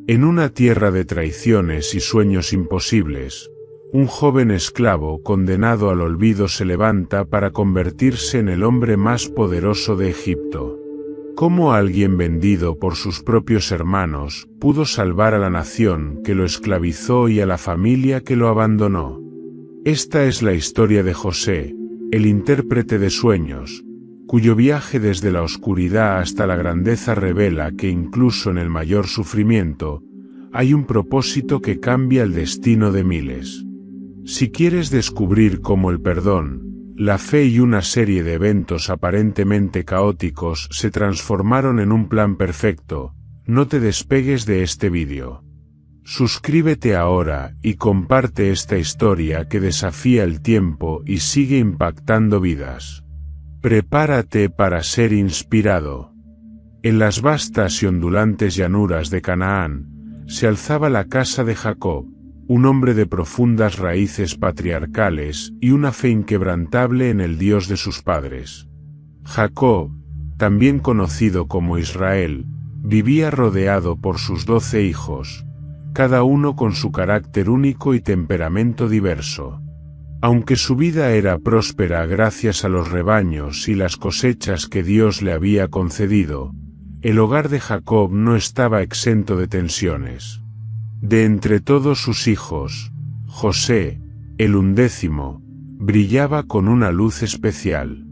En una tierra de traiciones y sueños imposibles, un joven esclavo condenado al olvido se levanta para convertirse en el hombre más poderoso de Egipto. ¿Cómo alguien vendido por sus propios hermanos pudo salvar a la nación que lo esclavizó y a la familia que lo abandonó? Esta es la historia de José, el intérprete de sueños, cuyo viaje desde la oscuridad hasta la grandeza revela que incluso en el mayor sufrimiento, hay un propósito que cambia el destino de miles. Si quieres descubrir cómo el perdón, la fe y una serie de eventos aparentemente caóticos se transformaron en un plan perfecto, no te despegues de este vídeo. Suscríbete ahora y comparte esta historia que desafía el tiempo y sigue impactando vidas. Prepárate para ser inspirado. En las vastas y ondulantes llanuras de Canaán, se alzaba la casa de Jacob, un hombre de profundas raíces patriarcales y una fe inquebrantable en el Dios de sus padres. Jacob, también conocido como Israel, vivía rodeado por sus 12 hijos, cada uno con su carácter único y temperamento diverso. Aunque su vida era próspera gracias a los rebaños y las cosechas que Dios le había concedido, el hogar de Jacob no estaba exento de tensiones. De entre todos sus hijos, José, el 11º, brillaba con una luz especial.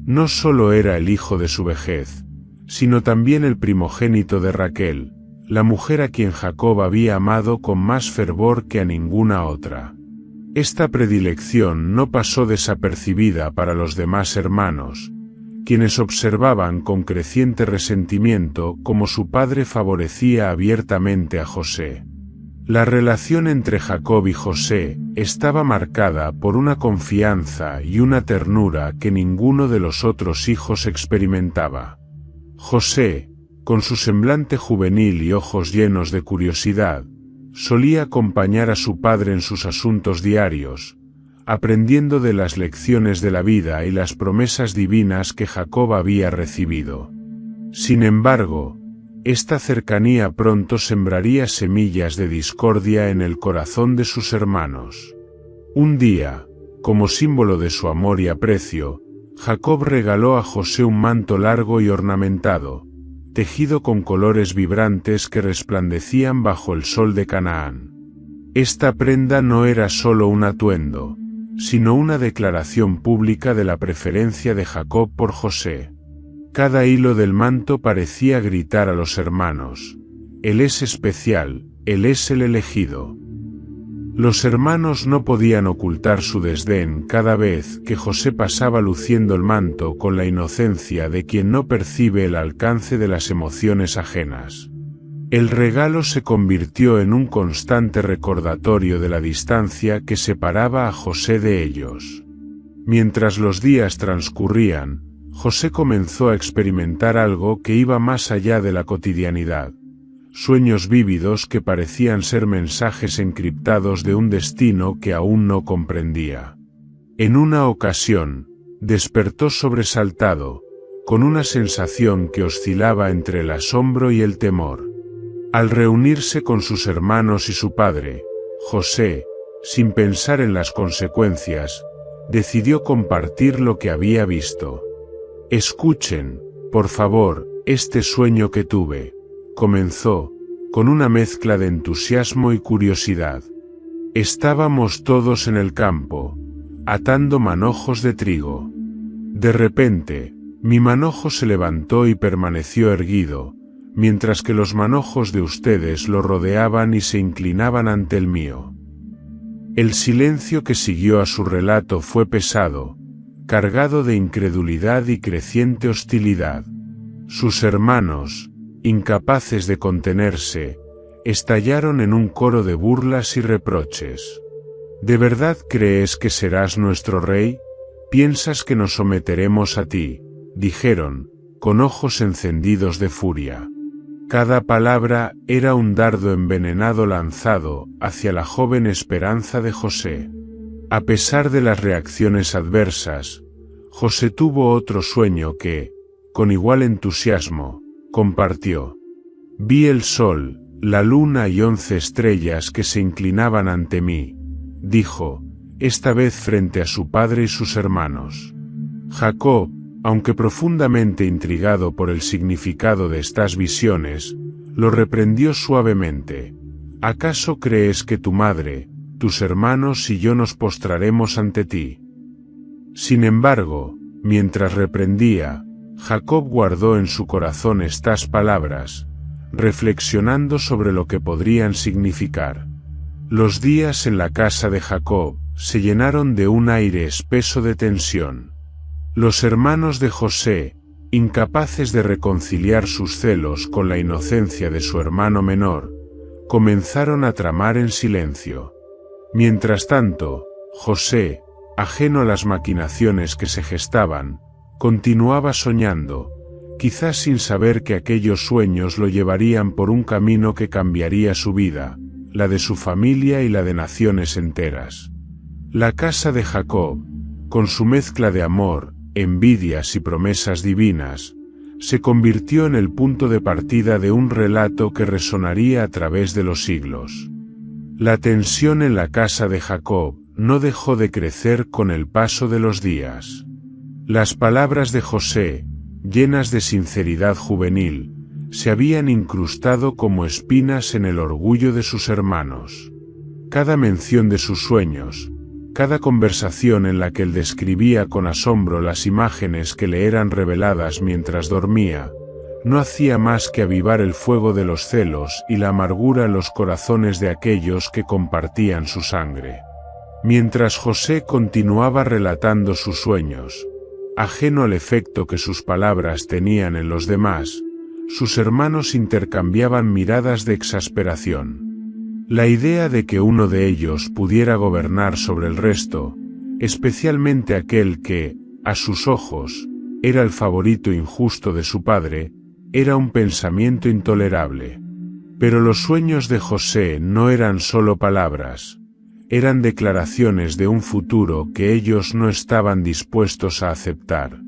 No solo era el hijo de su vejez, sino también el primogénito de Raquel, la mujer a quien Jacob había amado con más fervor que a ninguna otra. Esta predilección no pasó desapercibida para los demás hermanos, quienes observaban con creciente resentimiento cómo su padre favorecía abiertamente a José. La relación entre Jacob y José estaba marcada por una confianza y una ternura que ninguno de los otros hijos experimentaba. José, con su semblante juvenil y ojos llenos de curiosidad, solía acompañar a su padre en sus asuntos diarios, aprendiendo de las lecciones de la vida y las promesas divinas que Jacob había recibido. Sin embargo, esta cercanía pronto sembraría semillas de discordia en el corazón de sus hermanos. Un día, como símbolo de su amor y aprecio, Jacob regaló a José un manto largo y ornamentado, tejido con colores vibrantes que resplandecían bajo el sol de Canaán. Esta prenda no era solo un atuendo, sino una declaración pública de la preferencia de Jacob por José. Cada hilo del manto parecía gritar a los hermanos: Él es especial, Él es el elegido. Los hermanos no podían ocultar su desdén cada vez que José pasaba luciendo el manto con la inocencia de quien no percibe el alcance de las emociones ajenas. El regalo se convirtió en un constante recordatorio de la distancia que separaba a José de ellos. Mientras los días transcurrían, José comenzó a experimentar algo que iba más allá de la cotidianidad. Sueños vívidos que parecían ser mensajes encriptados de un destino que aún no comprendía. En una ocasión, despertó sobresaltado, con una sensación que oscilaba entre el asombro y el temor. Al reunirse con sus hermanos y su padre, José, sin pensar en las consecuencias, decidió compartir lo que había visto. «Escuchen, por favor, este sueño que tuve», comenzó, con una mezcla de entusiasmo y curiosidad. Estábamos todos en el campo, atando manojos de trigo. De repente, mi manojo se levantó y permaneció erguido, mientras que los manojos de ustedes lo rodeaban y se inclinaban ante el mío. El silencio que siguió a su relato fue pesado, cargado de incredulidad y creciente hostilidad. Sus hermanos, incapaces de contenerse, estallaron en un coro de burlas y reproches. ¿De verdad crees que serás nuestro rey? ¿Piensas que nos someteremos a ti?, dijeron, con ojos encendidos de furia. Cada palabra era un dardo envenenado lanzado hacia la joven esperanza de José. A pesar de las reacciones adversas, José tuvo otro sueño que, con igual entusiasmo, compartió. Vi el sol, la luna y 11 estrellas que se inclinaban ante mí, dijo, esta vez frente a su padre y sus hermanos. Jacob, aunque profundamente intrigado por el significado de estas visiones, lo reprendió suavemente. ¿Acaso crees que tu madre, tus hermanos y yo nos postraremos ante ti? Sin embargo, mientras reprendía, Jacob guardó en su corazón estas palabras, reflexionando sobre lo que podrían significar. Los días en la casa de Jacob se llenaron de un aire espeso de tensión. Los hermanos de José, incapaces de reconciliar sus celos con la inocencia de su hermano menor, comenzaron a tramar en silencio. Mientras tanto, José, ajeno a las maquinaciones que se gestaban, continuaba soñando, quizás sin saber que aquellos sueños lo llevarían por un camino que cambiaría su vida, la de su familia y la de naciones enteras. La casa de Jacob, con su mezcla de amor, envidias y promesas divinas, se convirtió en el punto de partida de un relato que resonaría a través de los siglos. La tensión en la casa de Jacob no dejó de crecer con el paso de los días. Las palabras de José, llenas de sinceridad juvenil, se habían incrustado como espinas en el orgullo de sus hermanos. Cada mención de sus sueños, cada conversación en la que él describía con asombro las imágenes que le eran reveladas mientras dormía, no hacía más que avivar el fuego de los celos y la amargura en los corazones de aquellos que compartían su sangre. Mientras José continuaba relatando sus sueños, ajeno al efecto que sus palabras tenían en los demás, sus hermanos intercambiaban miradas de exasperación. La idea de que uno de ellos pudiera gobernar sobre el resto, especialmente aquel que, a sus ojos, era el favorito injusto de su padre, era un pensamiento intolerable. Pero los sueños de José no eran solo palabras, eran declaraciones de un futuro que ellos no estaban dispuestos a aceptar.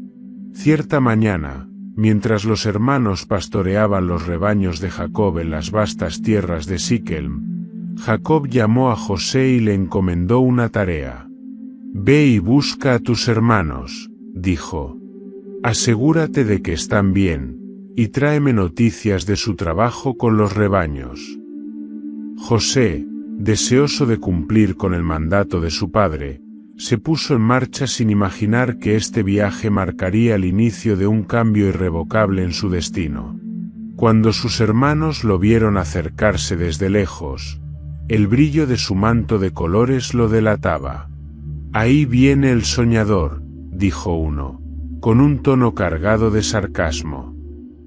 Cierta mañana, mientras los hermanos pastoreaban los rebaños de Jacob en las vastas tierras de Siquem, Jacob llamó a José y le encomendó una tarea. «Ve y busca a tus hermanos», dijo. «Asegúrate de que están bien, y tráeme noticias de su trabajo con los rebaños». José, deseoso de cumplir con el mandato de su padre, se puso en marcha sin imaginar que este viaje marcaría el inicio de un cambio irrevocable en su destino. Cuando sus hermanos lo vieron acercarse desde lejos, el brillo de su manto de colores lo delataba. «Ahí viene el soñador», dijo uno, con un tono cargado de sarcasmo.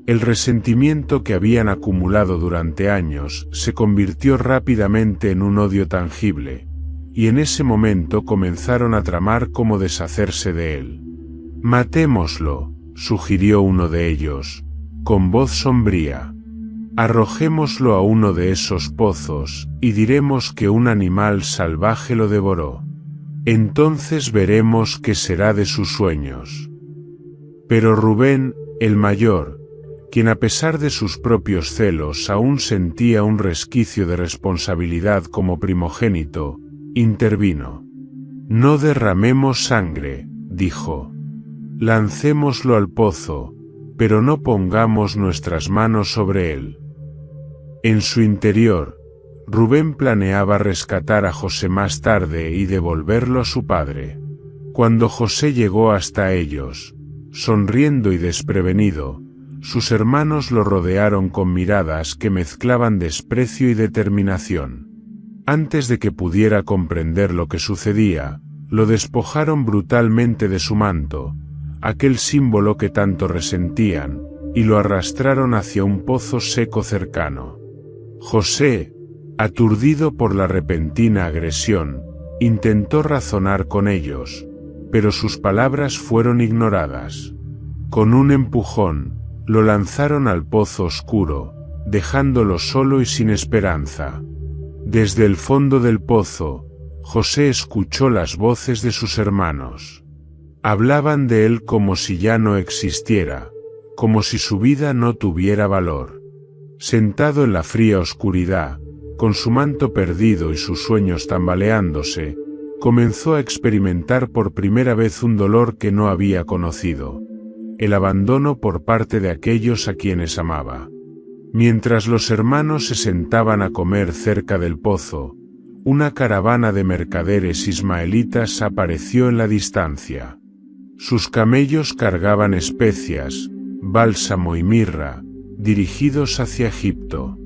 El resentimiento que habían acumulado durante años se convirtió rápidamente en un odio tangible, y en ese momento comenzaron a tramar cómo deshacerse de él. «Matémoslo», sugirió uno de ellos, con voz sombría. «Arrojémoslo a uno de esos pozos, y diremos que un animal salvaje lo devoró. Entonces veremos qué será de sus sueños». Pero Rubén, el mayor, quien a pesar de sus propios celos aún sentía un resquicio de responsabilidad como primogénito, intervino. «No derramemos sangre», dijo. «Lancémoslo al pozo, pero no pongamos nuestras manos sobre él». En su interior, Rubén planeaba rescatar a José más tarde y devolverlo a su padre. Cuando José llegó hasta ellos, sonriendo y desprevenido, sus hermanos lo rodearon con miradas que mezclaban desprecio y determinación. Antes de que pudiera comprender lo que sucedía, lo despojaron brutalmente de su manto, aquel símbolo que tanto resentían, y lo arrastraron hacia un pozo seco cercano. José, aturdido por la repentina agresión, intentó razonar con ellos, pero sus palabras fueron ignoradas. Con un empujón, lo lanzaron al pozo oscuro, dejándolo solo y sin esperanza. Desde el fondo del pozo, José escuchó las voces de sus hermanos. Hablaban de él como si ya no existiera, como si su vida no tuviera valor. Sentado en la fría oscuridad, con su manto perdido y sus sueños tambaleándose, comenzó a experimentar por primera vez un dolor que no había conocido: el abandono por parte de aquellos a quienes amaba. Mientras los hermanos se sentaban a comer cerca del pozo, una caravana de mercaderes ismaelitas apareció en la distancia. Sus camellos cargaban especias, bálsamo y mirra, dirigidos hacia Egipto.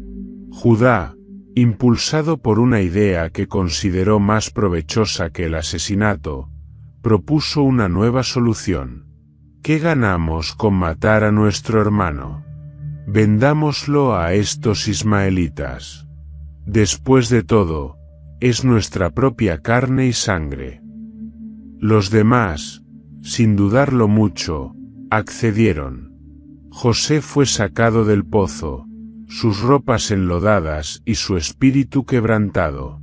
Judá, impulsado por una idea que consideró más provechosa que el asesinato, propuso una nueva solución. ¿Qué ganamos con matar a nuestro hermano? Vendámoslo a estos ismaelitas. Después de todo, es nuestra propia carne y sangre. Los demás, sin dudarlo mucho, accedieron. José fue sacado del pozo, sus ropas enlodadas y su espíritu quebrantado.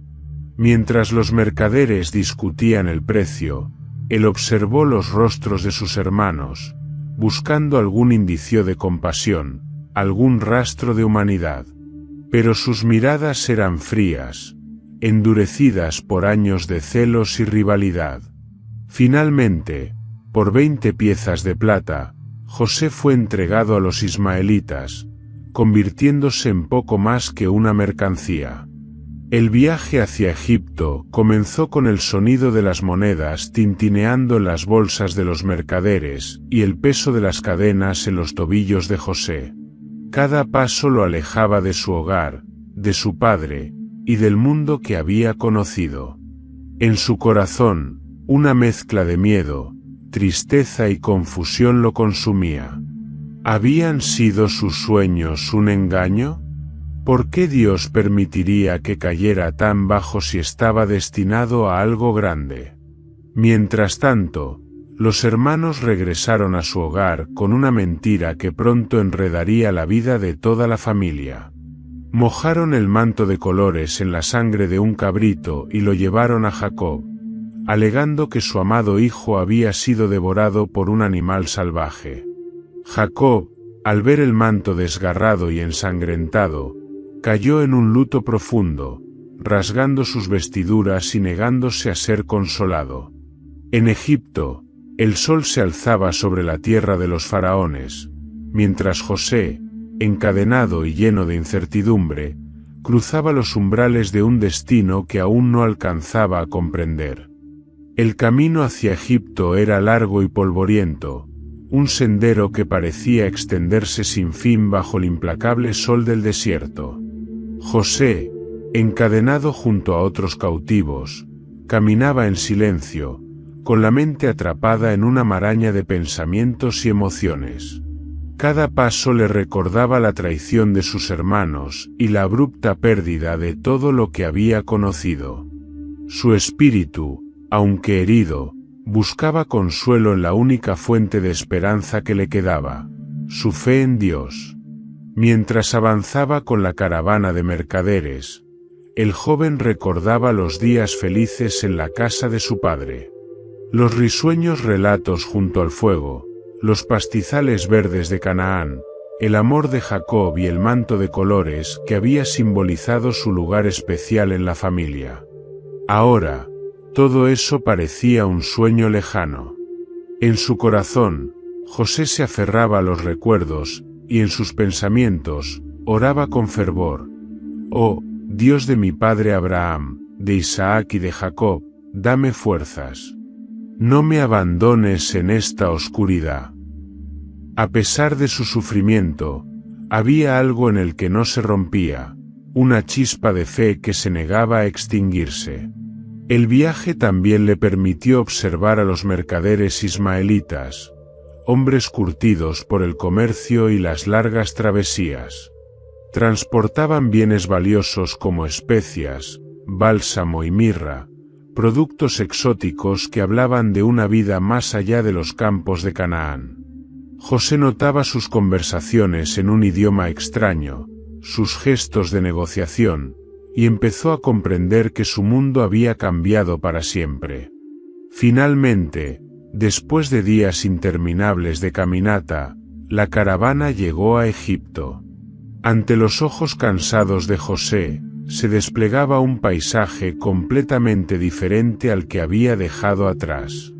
Mientras los mercaderes discutían el precio, él observó los rostros de sus hermanos, buscando algún indicio de compasión, algún rastro de humanidad. Pero sus miradas eran frías, endurecidas por años de celos y rivalidad. Finalmente, por 20 piezas de plata, José fue entregado a los ismaelitas, convirtiéndose en poco más que una mercancía. El viaje hacia Egipto comenzó con el sonido de las monedas tintineando en las bolsas de los mercaderes y el peso de las cadenas en los tobillos de José. Cada paso lo alejaba de su hogar, de su padre, y del mundo que había conocido. En su corazón, una mezcla de miedo, tristeza y confusión lo consumía. ¿Habían sido sus sueños un engaño? ¿Por qué Dios permitiría que cayera tan bajo si estaba destinado a algo grande? Mientras tanto, los hermanos regresaron a su hogar con una mentira que pronto enredaría la vida de toda la familia. Mojaron el manto de colores en la sangre de un cabrito y lo llevaron a Jacob, alegando que su amado hijo había sido devorado por un animal salvaje. Jacob, al ver el manto desgarrado y ensangrentado, cayó en un luto profundo, rasgando sus vestiduras y negándose a ser consolado. En Egipto, el sol se alzaba sobre la tierra de los faraones, mientras José, encadenado y lleno de incertidumbre, cruzaba los umbrales de un destino que aún no alcanzaba a comprender. El camino hacia Egipto era largo y polvoriento, un sendero que parecía extenderse sin fin bajo el implacable sol del desierto. José, encadenado junto a otros cautivos, caminaba en silencio, con la mente atrapada en una maraña de pensamientos y emociones. Cada paso le recordaba la traición de sus hermanos y la abrupta pérdida de todo lo que había conocido. Su espíritu, aunque herido, buscaba consuelo en la única fuente de esperanza que le quedaba, su fe en Dios. Mientras avanzaba con la caravana de mercaderes, el joven recordaba los días felices en la casa de su padre. Los risueños relatos junto al fuego, los pastizales verdes de Canaán, el amor de Jacob y el manto de colores que había simbolizado su lugar especial en la familia. Ahora, todo eso parecía un sueño lejano. En su corazón, José se aferraba a los recuerdos, y en sus pensamientos, oraba con fervor: «Oh, Dios de mi padre Abraham, de Isaac y de Jacob, dame fuerzas. No me abandones en esta oscuridad». A pesar de su sufrimiento, había algo en el que no se rompía, una chispa de fe que se negaba a extinguirse. El viaje también le permitió observar a los mercaderes ismaelitas, hombres curtidos por el comercio y las largas travesías. Transportaban bienes valiosos como especias, bálsamo y mirra, productos exóticos que hablaban de una vida más allá de los campos de Canaán. José notaba sus conversaciones en un idioma extraño, sus gestos de negociación, y empezó a comprender que su mundo había cambiado para siempre. Finalmente, después de días interminables de caminata, la caravana llegó a Egipto. Ante los ojos cansados de José, se desplegaba un paisaje completamente diferente al que había dejado atrás.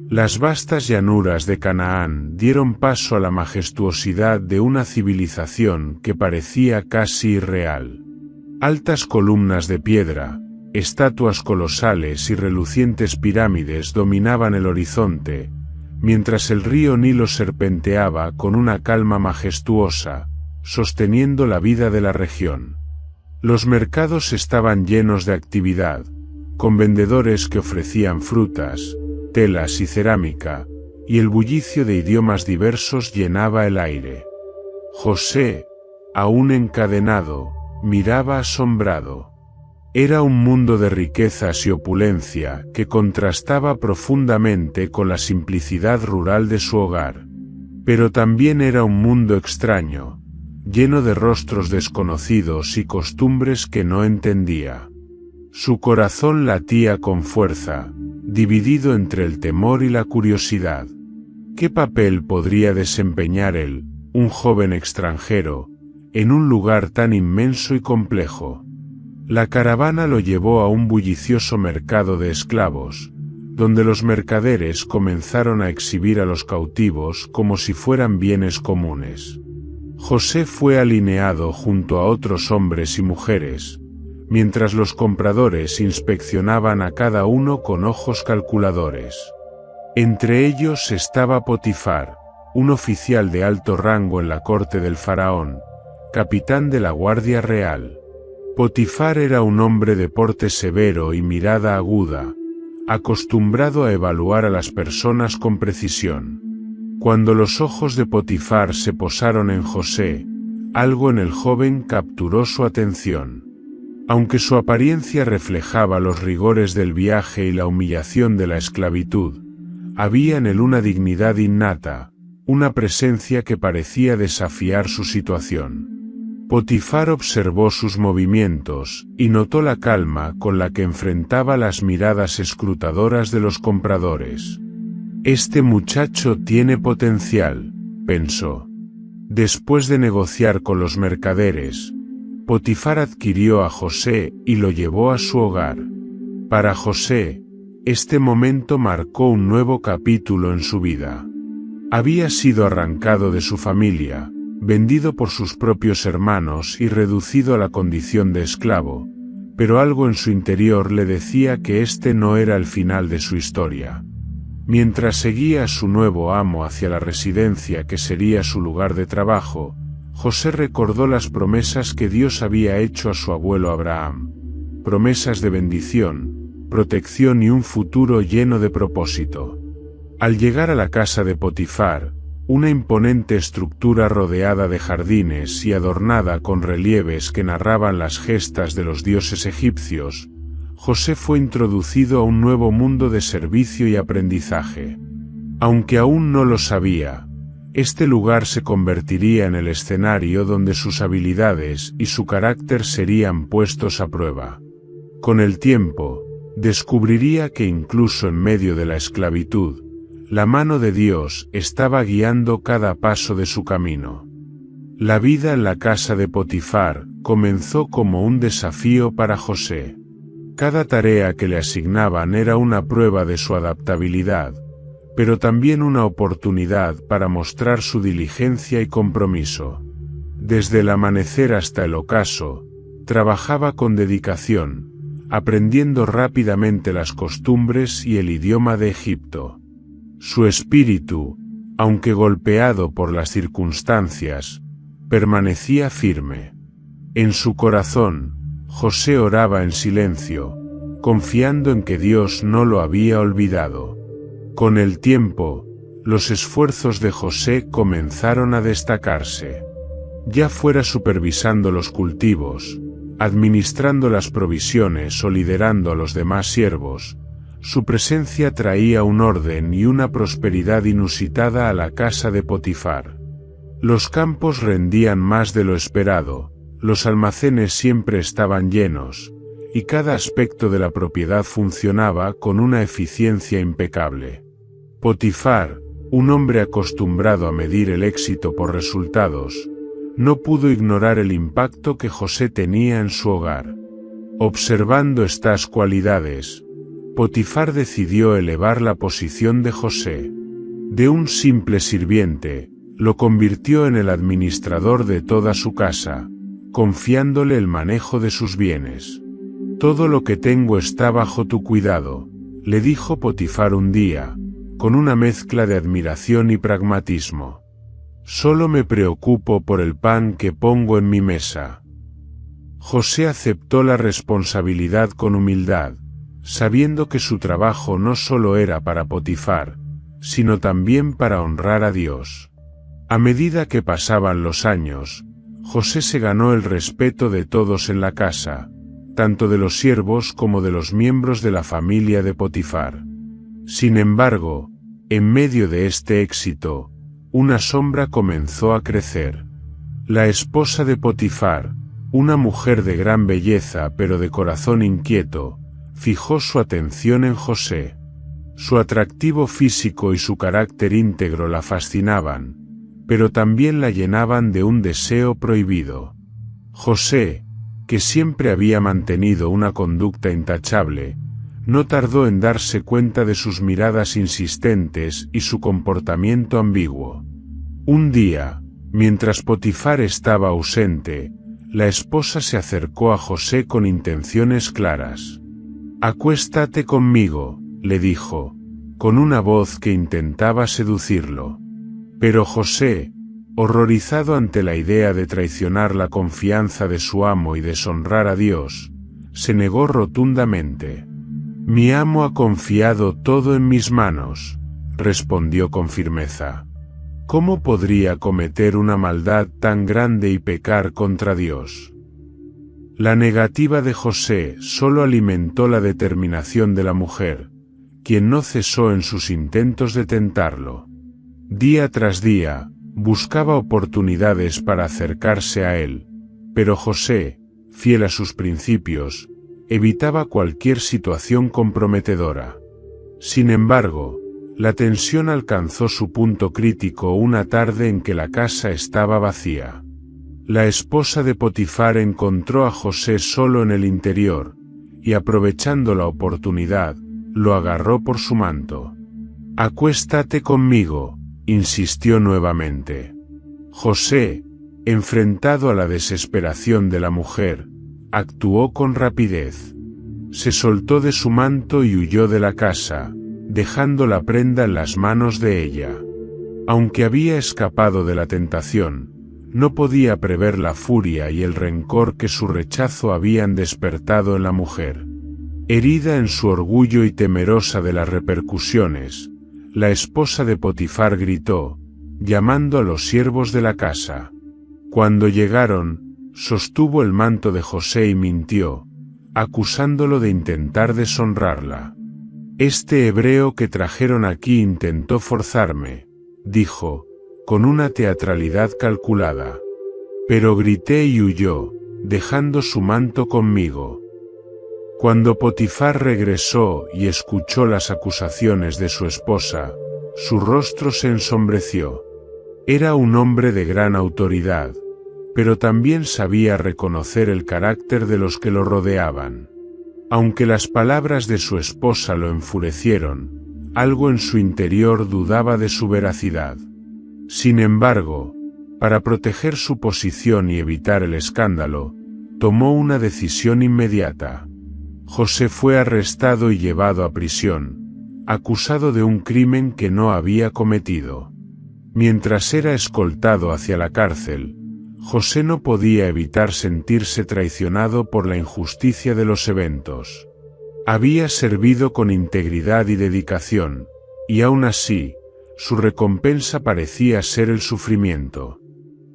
Las vastas llanuras de Canaán dieron paso a la majestuosidad de una civilización que parecía casi irreal. Altas columnas de piedra, estatuas colosales y relucientes pirámides dominaban el horizonte, mientras el río Nilo serpenteaba con una calma majestuosa, sosteniendo la vida de la región. Los mercados estaban llenos de actividad, con vendedores que ofrecían frutas, telas y cerámica, y el bullicio de idiomas diversos llenaba el aire. José, aún encadenado, miraba asombrado. Era un mundo de riquezas y opulencia que contrastaba profundamente con la simplicidad rural de su hogar. Pero también era un mundo extraño, lleno de rostros desconocidos y costumbres que no entendía. Su corazón latía con fuerza, dividido entre el temor y la curiosidad. ¿Qué papel podría desempeñar él, un joven extranjero, en un lugar tan inmenso y complejo? La caravana lo llevó a un bullicioso mercado de esclavos, donde los mercaderes comenzaron a exhibir a los cautivos como si fueran bienes comunes. José fue alineado junto a otros hombres y mujeres, mientras los compradores inspeccionaban a cada uno con ojos calculadores. Entre ellos estaba Potifar, un oficial de alto rango en la corte del faraón, capitán de la Guardia Real. Potifar era un hombre de porte severo y mirada aguda, acostumbrado a evaluar a las personas con precisión. Cuando los ojos de Potifar se posaron en José, algo en el joven capturó su atención. Aunque su apariencia reflejaba los rigores del viaje y la humillación de la esclavitud, había en él una dignidad innata, una presencia que parecía desafiar su situación. Potifar observó sus movimientos y notó la calma con la que enfrentaba las miradas escrutadoras de los compradores. «Este muchacho tiene potencial», pensó. Después de negociar con los mercaderes, Potifar adquirió a José y lo llevó a su hogar. Para José, este momento marcó un nuevo capítulo en su vida. Había sido arrancado de su familia, vendido por sus propios hermanos y reducido a la condición de esclavo, pero algo en su interior le decía que este no era el final de su historia. Mientras seguía a su nuevo amo hacia la residencia que sería su lugar de trabajo, José recordó las promesas que Dios había hecho a su abuelo Abraham. Promesas de bendición, protección y un futuro lleno de propósito. Al llegar a la casa de Potifar, una imponente estructura rodeada de jardines y adornada con relieves que narraban las gestas de los dioses egipcios, José fue introducido a un nuevo mundo de servicio y aprendizaje. Aunque aún no lo sabía, este lugar se convertiría en el escenario donde sus habilidades y su carácter serían puestos a prueba. Con el tiempo, descubriría que incluso en medio de la esclavitud, la mano de Dios estaba guiando cada paso de su camino. La vida en la casa de Potifar comenzó como un desafío para José. Cada tarea que le asignaban era una prueba de su adaptabilidad, pero también una oportunidad para mostrar su diligencia y compromiso. Desde el amanecer hasta el ocaso, trabajaba con dedicación, aprendiendo rápidamente las costumbres y el idioma de Egipto. Su espíritu, aunque golpeado por las circunstancias, permanecía firme. En su corazón, José oraba en silencio, confiando en que Dios no lo había olvidado. Con el tiempo, los esfuerzos de José comenzaron a destacarse. Ya fuera supervisando los cultivos, administrando las provisiones o liderando a los demás siervos, su presencia traía un orden y una prosperidad inusitada a la casa de Potifar. Los campos rendían más de lo esperado, los almacenes siempre estaban llenos, y cada aspecto de la propiedad funcionaba con una eficiencia impecable. Potifar, un hombre acostumbrado a medir el éxito por resultados, no pudo ignorar el impacto que José tenía en su hogar. Observando estas cualidades, Potifar decidió elevar la posición de José. De un simple sirviente, lo convirtió en el administrador de toda su casa, confiándole el manejo de sus bienes. «Todo lo que tengo está bajo tu cuidado», le dijo Potifar un día, con una mezcla de admiración y pragmatismo. «Solo me preocupo por el pan que pongo en mi mesa». José aceptó la responsabilidad con humildad, sabiendo que su trabajo no solo era para Potifar, sino también para honrar a Dios. A medida que pasaban los años, José se ganó el respeto de todos en la casa, tanto de los siervos como de los miembros de la familia de Potifar. Sin embargo, en medio de este éxito, una sombra comenzó a crecer. La esposa de Potifar, una mujer de gran belleza pero de corazón inquieto, fijó su atención en José. Su atractivo físico y su carácter íntegro la fascinaban, pero también la llenaban de un deseo prohibido. José, que siempre había mantenido una conducta intachable, no tardó en darse cuenta de sus miradas insistentes y su comportamiento ambiguo. Un día, mientras Potifar estaba ausente, la esposa se acercó a José con intenciones claras. «Acuéstate conmigo», le dijo, con una voz que intentaba seducirlo. Pero José, horrorizado ante la idea de traicionar la confianza de su amo y deshonrar a Dios, se negó rotundamente. «Mi amo ha confiado todo en mis manos», respondió con firmeza. «¿Cómo podría cometer una maldad tan grande y pecar contra Dios?». La negativa de José solo alimentó la determinación de la mujer, quien no cesó en sus intentos de tentarlo. Día tras día, buscaba oportunidades para acercarse a él, pero José, fiel a sus principios, evitaba cualquier situación comprometedora. Sin embargo, la tensión alcanzó su punto crítico una tarde en que la casa estaba vacía. La esposa de Potifar encontró a José solo en el interior, y aprovechando la oportunidad, lo agarró por su manto. «Acuéstate conmigo», insistió nuevamente. José, enfrentado a la desesperación de la mujer, actuó con rapidez. Se soltó de su manto y huyó de la casa, dejando la prenda en las manos de ella. Aunque había escapado de la tentación, no podía prever la furia y el rencor que su rechazo habían despertado en la mujer. Herida en su orgullo y temerosa de las repercusiones, la esposa de Potifar gritó, llamando a los siervos de la casa. Cuando llegaron, sostuvo el manto de José y mintió, acusándolo de intentar deshonrarla. «Este hebreo que trajeron aquí intentó forzarme», dijo, con una teatralidad calculada. «Pero grité y huyó, dejando su manto conmigo». Cuando Potifar regresó y escuchó las acusaciones de su esposa, su rostro se ensombreció. Era un hombre de gran autoridad, pero también sabía reconocer el carácter de los que lo rodeaban. Aunque las palabras de su esposa lo enfurecieron, algo en su interior dudaba de su veracidad. Sin embargo, para proteger su posición y evitar el escándalo, tomó una decisión inmediata. José fue arrestado y llevado a prisión, acusado de un crimen que no había cometido. Mientras era escoltado hacia la cárcel, José no podía evitar sentirse traicionado por la injusticia de los eventos. Había servido con integridad y dedicación, y aún así, su recompensa parecía ser el sufrimiento.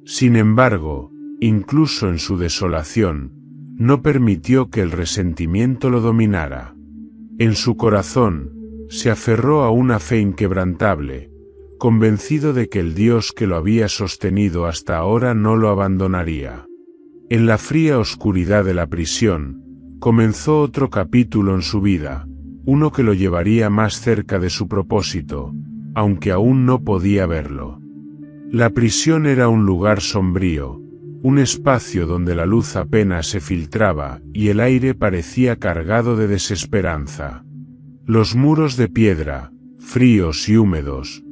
Sin embargo, incluso en su desolación, no permitió que el resentimiento lo dominara. En su corazón, se aferró a una fe inquebrantable, convencido de que el Dios que lo había sostenido hasta ahora no lo abandonaría. En la fría oscuridad de la prisión, comenzó otro capítulo en su vida, uno que lo llevaría más cerca de su propósito, aunque aún no podía verlo. La prisión era un lugar sombrío, un espacio donde la luz apenas se filtraba y el aire parecía cargado de desesperanza. Los muros de piedra, fríos y húmedos,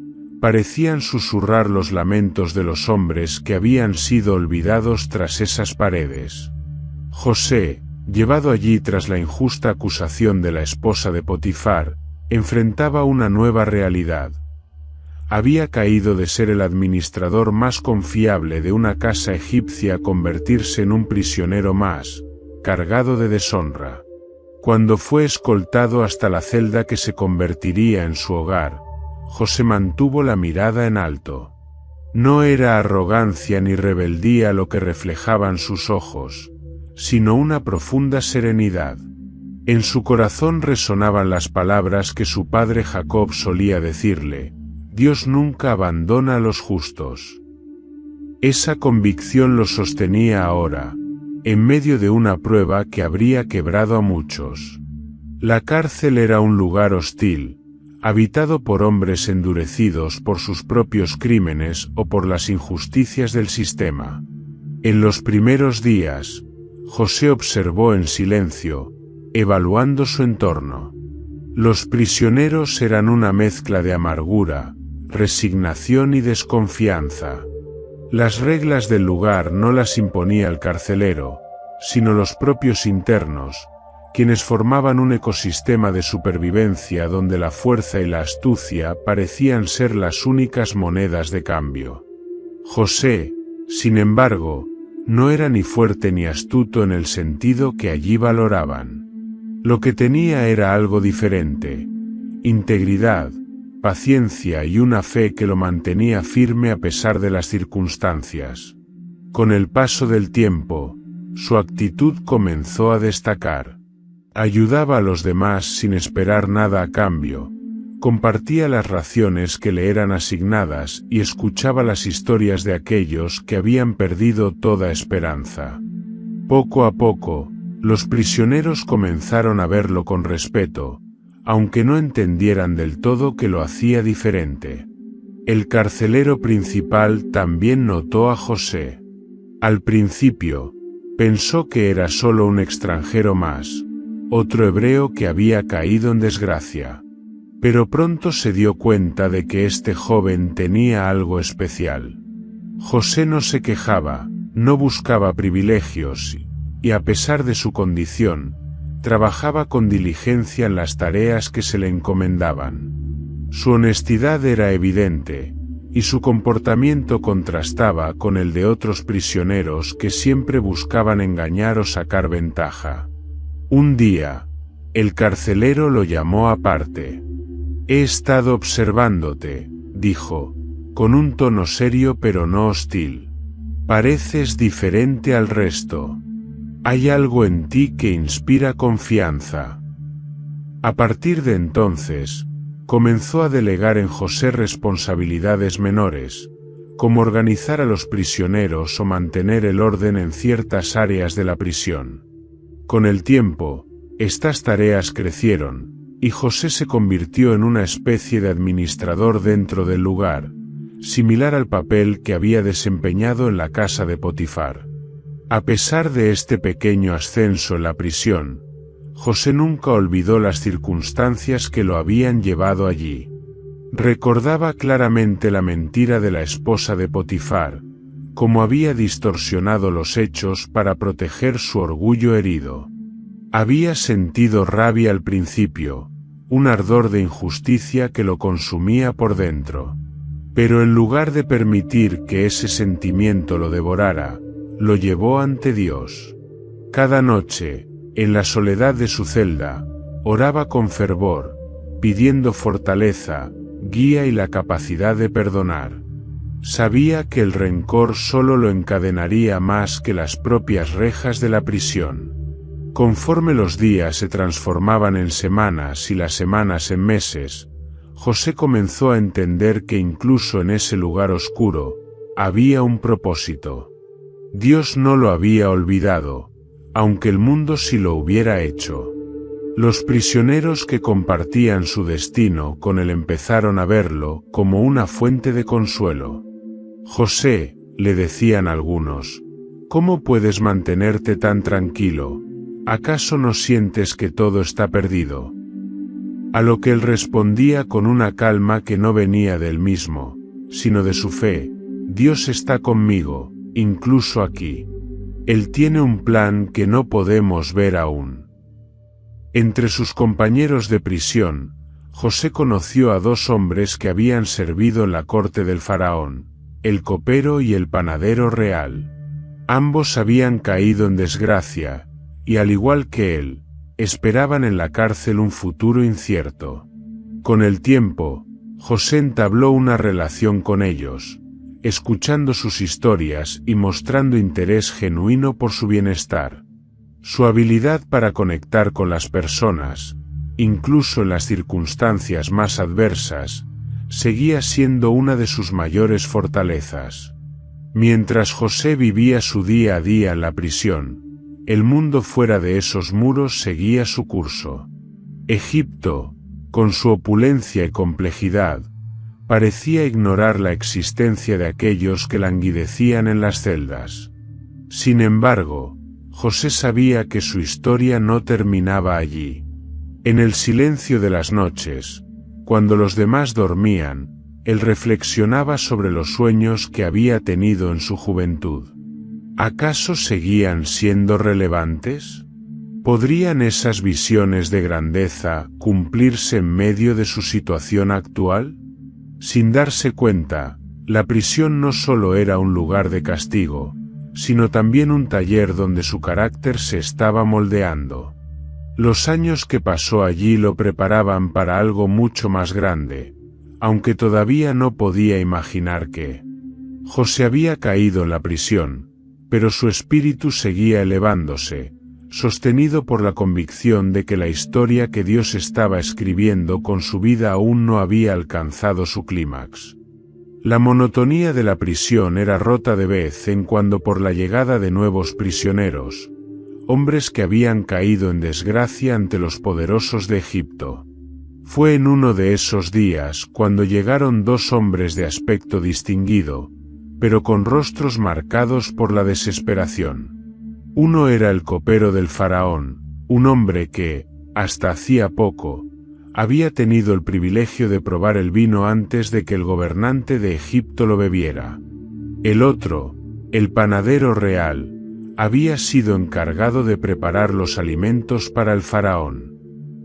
parecían susurrar los lamentos de los hombres que habían sido olvidados tras esas paredes. José, llevado allí tras la injusta acusación de la esposa de Potifar, enfrentaba una nueva realidad. Había caído de ser el administrador más confiable de una casa egipcia a convertirse en un prisionero más, cargado de deshonra. Cuando fue escoltado hasta la celda que se convertiría en su hogar, José mantuvo la mirada en alto. No era arrogancia ni rebeldía lo que reflejaban sus ojos, sino una profunda serenidad. En su corazón resonaban las palabras que su padre Jacob solía decirle: Dios nunca abandona a los justos. Esa convicción lo sostenía ahora, en medio de una prueba que habría quebrado a muchos. La cárcel era un lugar hostil, habitado por hombres endurecidos por sus propios crímenes o por las injusticias del sistema. En los primeros días, José observó en silencio, evaluando su entorno. Los prisioneros eran una mezcla de amargura, resignación y desconfianza. Las reglas del lugar no las imponía el carcelero, sino los propios internos, quienes formaban un ecosistema de supervivencia donde la fuerza y la astucia parecían ser las únicas monedas de cambio. José, sin embargo, no era ni fuerte ni astuto en el sentido que allí valoraban. Lo que tenía era algo diferente: integridad, paciencia y una fe que lo mantenía firme a pesar de las circunstancias. Con el paso del tiempo, su actitud comenzó a destacar. Ayudaba a los demás sin esperar nada a cambio, compartía las raciones que le eran asignadas y escuchaba las historias de aquellos que habían perdido toda esperanza. Poco a poco, los prisioneros comenzaron a verlo con respeto, aunque no entendieran del todo que lo hacía diferente. El carcelero principal también notó a José. Al principio, pensó que era solo un extranjero más, otro hebreo que había caído en desgracia. Pero pronto se dio cuenta de que este joven tenía algo especial. José no se quejaba, no buscaba privilegios, y a pesar de su condición, trabajaba con diligencia en las tareas que se le encomendaban. Su honestidad era evidente, y su comportamiento contrastaba con el de otros prisioneros que siempre buscaban engañar o sacar ventaja. Un día, el carcelero lo llamó aparte. «He estado observándote», dijo, con un tono serio pero no hostil. «Pareces diferente al resto. Hay algo en ti que inspira confianza». A partir de entonces, comenzó a delegar en José responsabilidades menores, como organizar a los prisioneros o mantener el orden en ciertas áreas de la prisión. Con el tiempo, estas tareas crecieron, y José se convirtió en una especie de administrador dentro del lugar, similar al papel que había desempeñado en la casa de Potifar. A pesar de este pequeño ascenso en la prisión, José nunca olvidó las circunstancias que lo habían llevado allí. Recordaba claramente la mentira de la esposa de Potifar, cómo había distorsionado los hechos para proteger su orgullo herido. Había sentido rabia al principio, un ardor de injusticia que lo consumía por dentro. Pero en lugar de permitir que ese sentimiento lo devorara, lo llevó ante Dios. Cada noche, en la soledad de su celda, oraba con fervor, pidiendo fortaleza, guía y la capacidad de perdonar. Sabía que el rencor solo lo encadenaría más que las propias rejas de la prisión. Conforme los días se transformaban en semanas y las semanas en meses, José comenzó a entender que incluso en ese lugar oscuro, había un propósito. Dios no lo había olvidado, aunque el mundo sí lo hubiera hecho. Los prisioneros que compartían su destino con él empezaron a verlo como una fuente de consuelo. «José», le decían algunos, ¿Cómo puedes mantenerte tan tranquilo? ¿Acaso no sientes que todo está perdido? A lo que él respondía con una calma que no venía de él mismo, sino de su fe: Dios está conmigo, incluso aquí. Él tiene un plan que no podemos ver aún. Entre sus compañeros de prisión, José conoció a dos hombres que habían servido en la corte del faraón, el copero y el panadero real. Ambos habían caído en desgracia, y al igual que él, esperaban en la cárcel un futuro incierto. Con el tiempo, José entabló una relación con ellos, escuchando sus historias y mostrando interés genuino por su bienestar. Su habilidad para conectar con las personas, incluso en las circunstancias más adversas, seguía siendo una de sus mayores fortalezas. Mientras José vivía su día a día en la prisión, el mundo fuera de esos muros seguía su curso. Egipto, con su opulencia y complejidad, parecía ignorar la existencia de aquellos que languidecían en las celdas. Sin embargo, José sabía que su historia no terminaba allí. En el silencio de las noches, cuando los demás dormían, él reflexionaba sobre los sueños que había tenido en su juventud. ¿Acaso seguían siendo relevantes? ¿Podrían esas visiones de grandeza cumplirse en medio de su situación actual? Sin darse cuenta, la prisión no solo era un lugar de castigo, sino también un taller donde su carácter se estaba moldeando. Los años que pasó allí lo preparaban para algo mucho más grande, aunque todavía no podía imaginar qué. José había caído en la prisión, pero su espíritu seguía elevándose, sostenido por la convicción de que la historia que Dios estaba escribiendo con su vida aún no había alcanzado su clímax. La monotonía de la prisión era rota de vez en cuando por la llegada de nuevos prisioneros, hombres que habían caído en desgracia ante los poderosos de Egipto. Fue en uno de esos días cuando llegaron dos hombres de aspecto distinguido, pero con rostros marcados por la desesperación. Uno era el copero del faraón, un hombre que, hasta hacía poco, había tenido el privilegio de probar el vino antes de que el gobernante de Egipto lo bebiera. El otro, el panadero real, había sido encargado de preparar los alimentos para el faraón.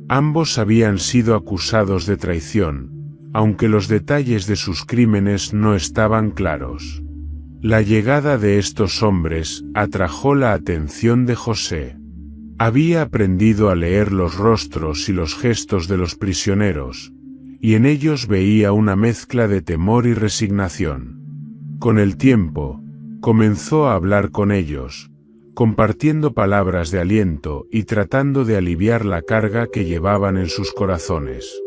Ambos habían sido acusados de traición, aunque los detalles de sus crímenes no estaban claros. La llegada de estos hombres atrajo la atención de José. Había aprendido a leer los rostros y los gestos de los prisioneros, y en ellos veía una mezcla de temor y resignación. Con el tiempo, comenzó a hablar con ellos, compartiendo palabras de aliento y tratando de aliviar la carga que llevaban en sus corazones.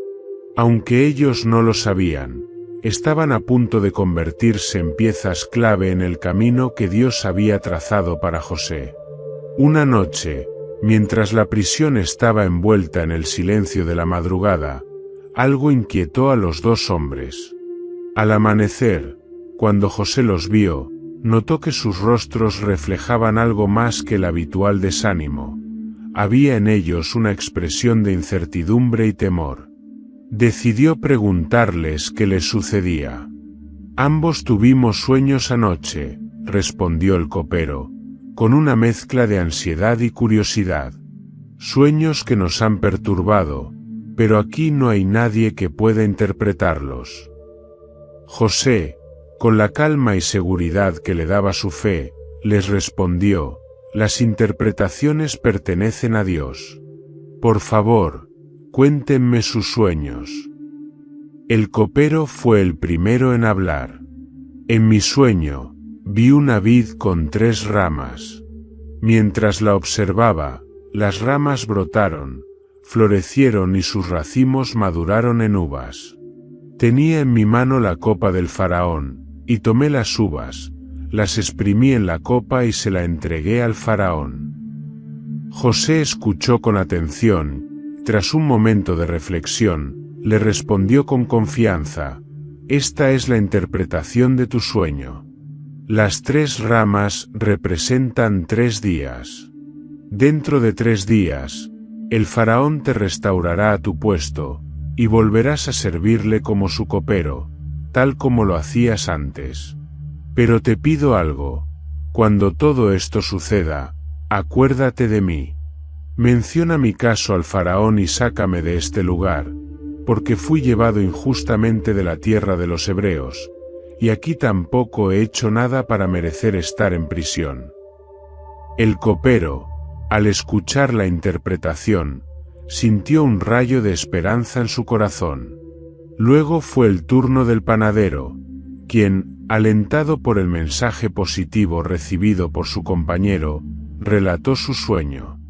Aunque ellos no lo sabían, estaban a punto de convertirse en piezas clave en el camino que Dios había trazado para José. Una noche, mientras la prisión estaba envuelta en el silencio de la madrugada, algo inquietó a los dos hombres. Al amanecer, cuando José los vio, notó que sus rostros reflejaban algo más que el habitual desánimo. Había en ellos una expresión de incertidumbre y temor. Decidió preguntarles qué les sucedía. Ambos tuvimos sueños anoche, respondió el copero, con una mezcla de ansiedad y curiosidad. Sueños que nos han perturbado, pero aquí no hay nadie que pueda interpretarlos. José, con la calma y seguridad que le daba su fe, les respondió: las interpretaciones pertenecen a Dios. Por favor, cuéntenme sus sueños. El copero fue el primero en hablar. En mi sueño, vi una vid con 3 ramas. Mientras la observaba, las ramas brotaron, florecieron y sus racimos maduraron en uvas. Tenía en mi mano la copa del faraón, y tomé las uvas, las exprimí en la copa y se la entregué al faraón. José escuchó con atención. Tras un momento de reflexión, le respondió con confianza: esta es la interpretación de tu sueño. Las 3 ramas representan 3 días. Dentro de 3 días, el faraón te restaurará a tu puesto, y volverás a servirle como su copero, tal como lo hacías antes. Pero te pido algo, cuando todo esto suceda, acuérdate de mí. Menciona mi caso al faraón y sácame de este lugar, porque fui llevado injustamente de la tierra de los hebreos, y aquí tampoco he hecho nada para merecer estar en prisión. El copero, al escuchar la interpretación, sintió un rayo de esperanza en su corazón. Luego fue el turno del panadero, quien, alentado por el mensaje positivo recibido por su compañero, relató su sueño.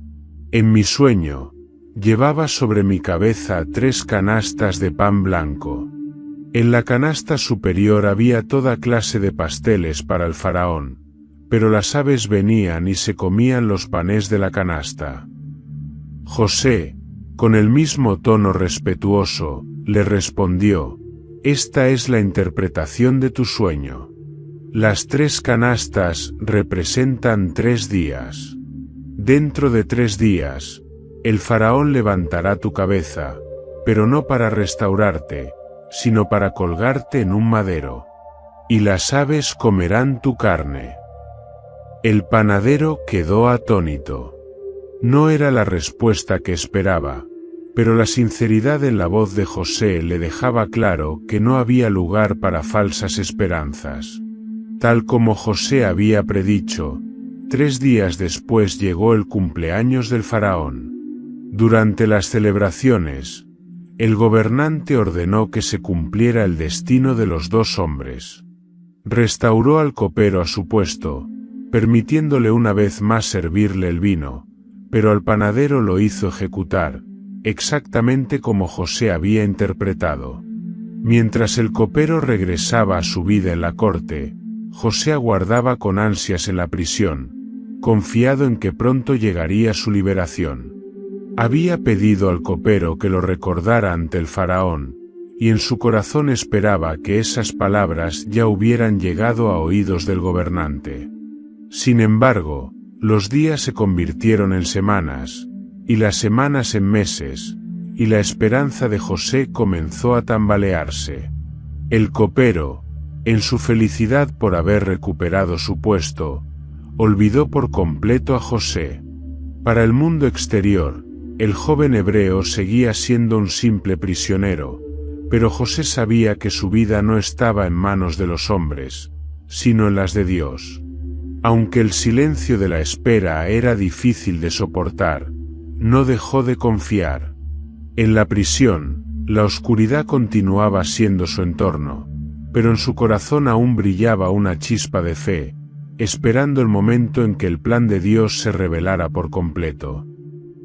En mi sueño, llevaba sobre mi cabeza 3 canastas de pan blanco. En la canasta superior había toda clase de pasteles para el faraón, pero las aves venían y se comían los panes de la canasta. José, con el mismo tono respetuoso, le respondió: esta es la interpretación de tu sueño. Las 3 canastas representan 3 días. Dentro de 3 días, el faraón levantará tu cabeza, pero no para restaurarte, sino para colgarte en un madero. Y las aves comerán tu carne. El panadero quedó atónito. No era la respuesta que esperaba, pero la sinceridad en la voz de José le dejaba claro que no había lugar para falsas esperanzas. Tal como José había predicho, 3 días después llegó el cumpleaños del faraón. Durante las celebraciones, el gobernante ordenó que se cumpliera el destino de los 2 hombres. Restauró al copero a su puesto, permitiéndole una vez más servirle el vino, pero al panadero lo hizo ejecutar, exactamente como José había interpretado. Mientras el copero regresaba a su vida en la corte, José aguardaba con ansias en la prisión, confiado en que pronto llegaría su liberación. Había pedido al copero que lo recordara ante el faraón, y en su corazón esperaba que esas palabras ya hubieran llegado a oídos del gobernante. Sin embargo, los días se convirtieron en semanas, y las semanas en meses, y la esperanza de José comenzó a tambalearse. El copero, en su felicidad por haber recuperado su puesto, olvidó por completo a José. Para el mundo exterior, el joven hebreo seguía siendo un simple prisionero, pero José sabía que su vida no estaba en manos de los hombres, sino en las de Dios. Aunque el silencio de la espera era difícil de soportar, no dejó de confiar. En la prisión, la oscuridad continuaba siendo su entorno, pero en su corazón aún brillaba una chispa de fe, esperando el momento en que el plan de Dios se revelara por completo.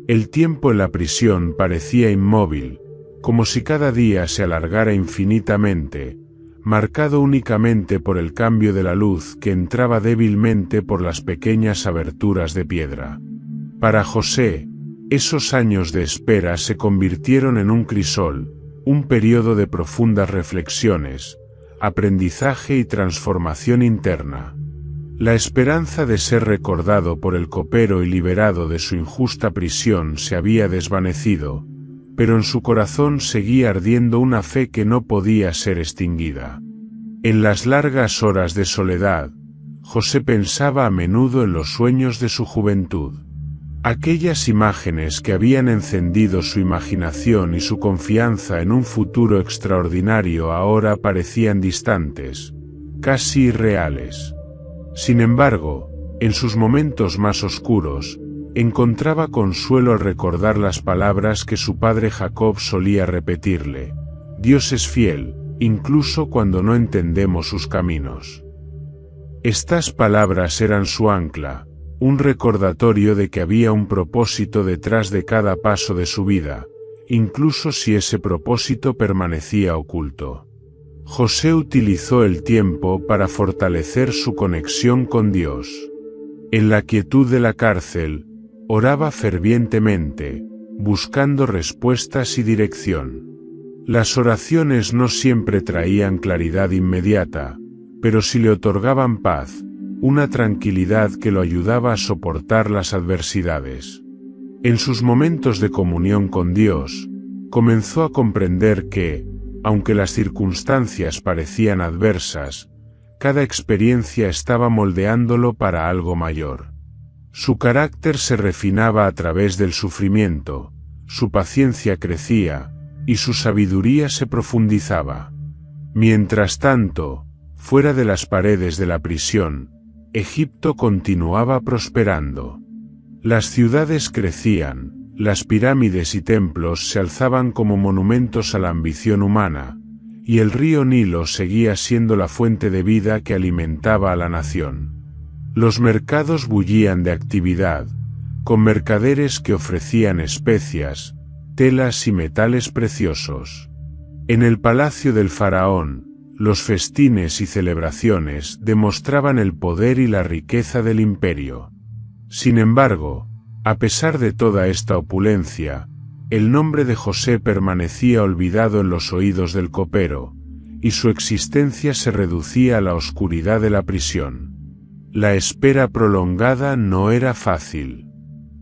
El tiempo en la prisión parecía inmóvil, como si cada día se alargara infinitamente, marcado únicamente por el cambio de la luz que entraba débilmente por las pequeñas aberturas de piedra. Para José, esos años de espera se convirtieron en un crisol, un periodo de profundas reflexiones, aprendizaje y transformación interna. La esperanza de ser recordado por el copero y liberado de su injusta prisión se había desvanecido, pero en su corazón seguía ardiendo una fe que no podía ser extinguida. En las largas horas de soledad, José pensaba a menudo en los sueños de su juventud. Aquellas imágenes que habían encendido su imaginación y su confianza en un futuro extraordinario ahora parecían distantes, casi irreales. Sin embargo, en sus momentos más oscuros, encontraba consuelo al recordar las palabras que su padre Jacob solía repetirle: Dios es fiel, incluso cuando no entendemos sus caminos. Estas palabras eran su ancla, un recordatorio de que había un propósito detrás de cada paso de su vida, incluso si ese propósito permanecía oculto. José utilizó el tiempo para fortalecer su conexión con Dios. En la quietud de la cárcel, oraba fervientemente, buscando respuestas y dirección. Las oraciones no siempre traían claridad inmediata, pero sí le otorgaban paz, una tranquilidad que lo ayudaba a soportar las adversidades. En sus momentos de comunión con Dios, comenzó a comprender que, aunque las circunstancias parecían adversas, cada experiencia estaba moldeándolo para algo mayor. Su carácter se refinaba a través del sufrimiento, su paciencia crecía, y su sabiduría se profundizaba. Mientras tanto, fuera de las paredes de la prisión, Egipto continuaba prosperando. Las ciudades crecían, las pirámides y templos se alzaban como monumentos a la ambición humana, y el río Nilo seguía siendo la fuente de vida que alimentaba a la nación. Los mercados bullían de actividad, con mercaderes que ofrecían especias, telas y metales preciosos. En el palacio del faraón, los festines y celebraciones demostraban el poder y la riqueza del imperio. Sin embargo, a pesar de toda esta opulencia, el nombre de José permanecía olvidado en los oídos del copero, y su existencia se reducía a la oscuridad de la prisión. La espera prolongada no era fácil.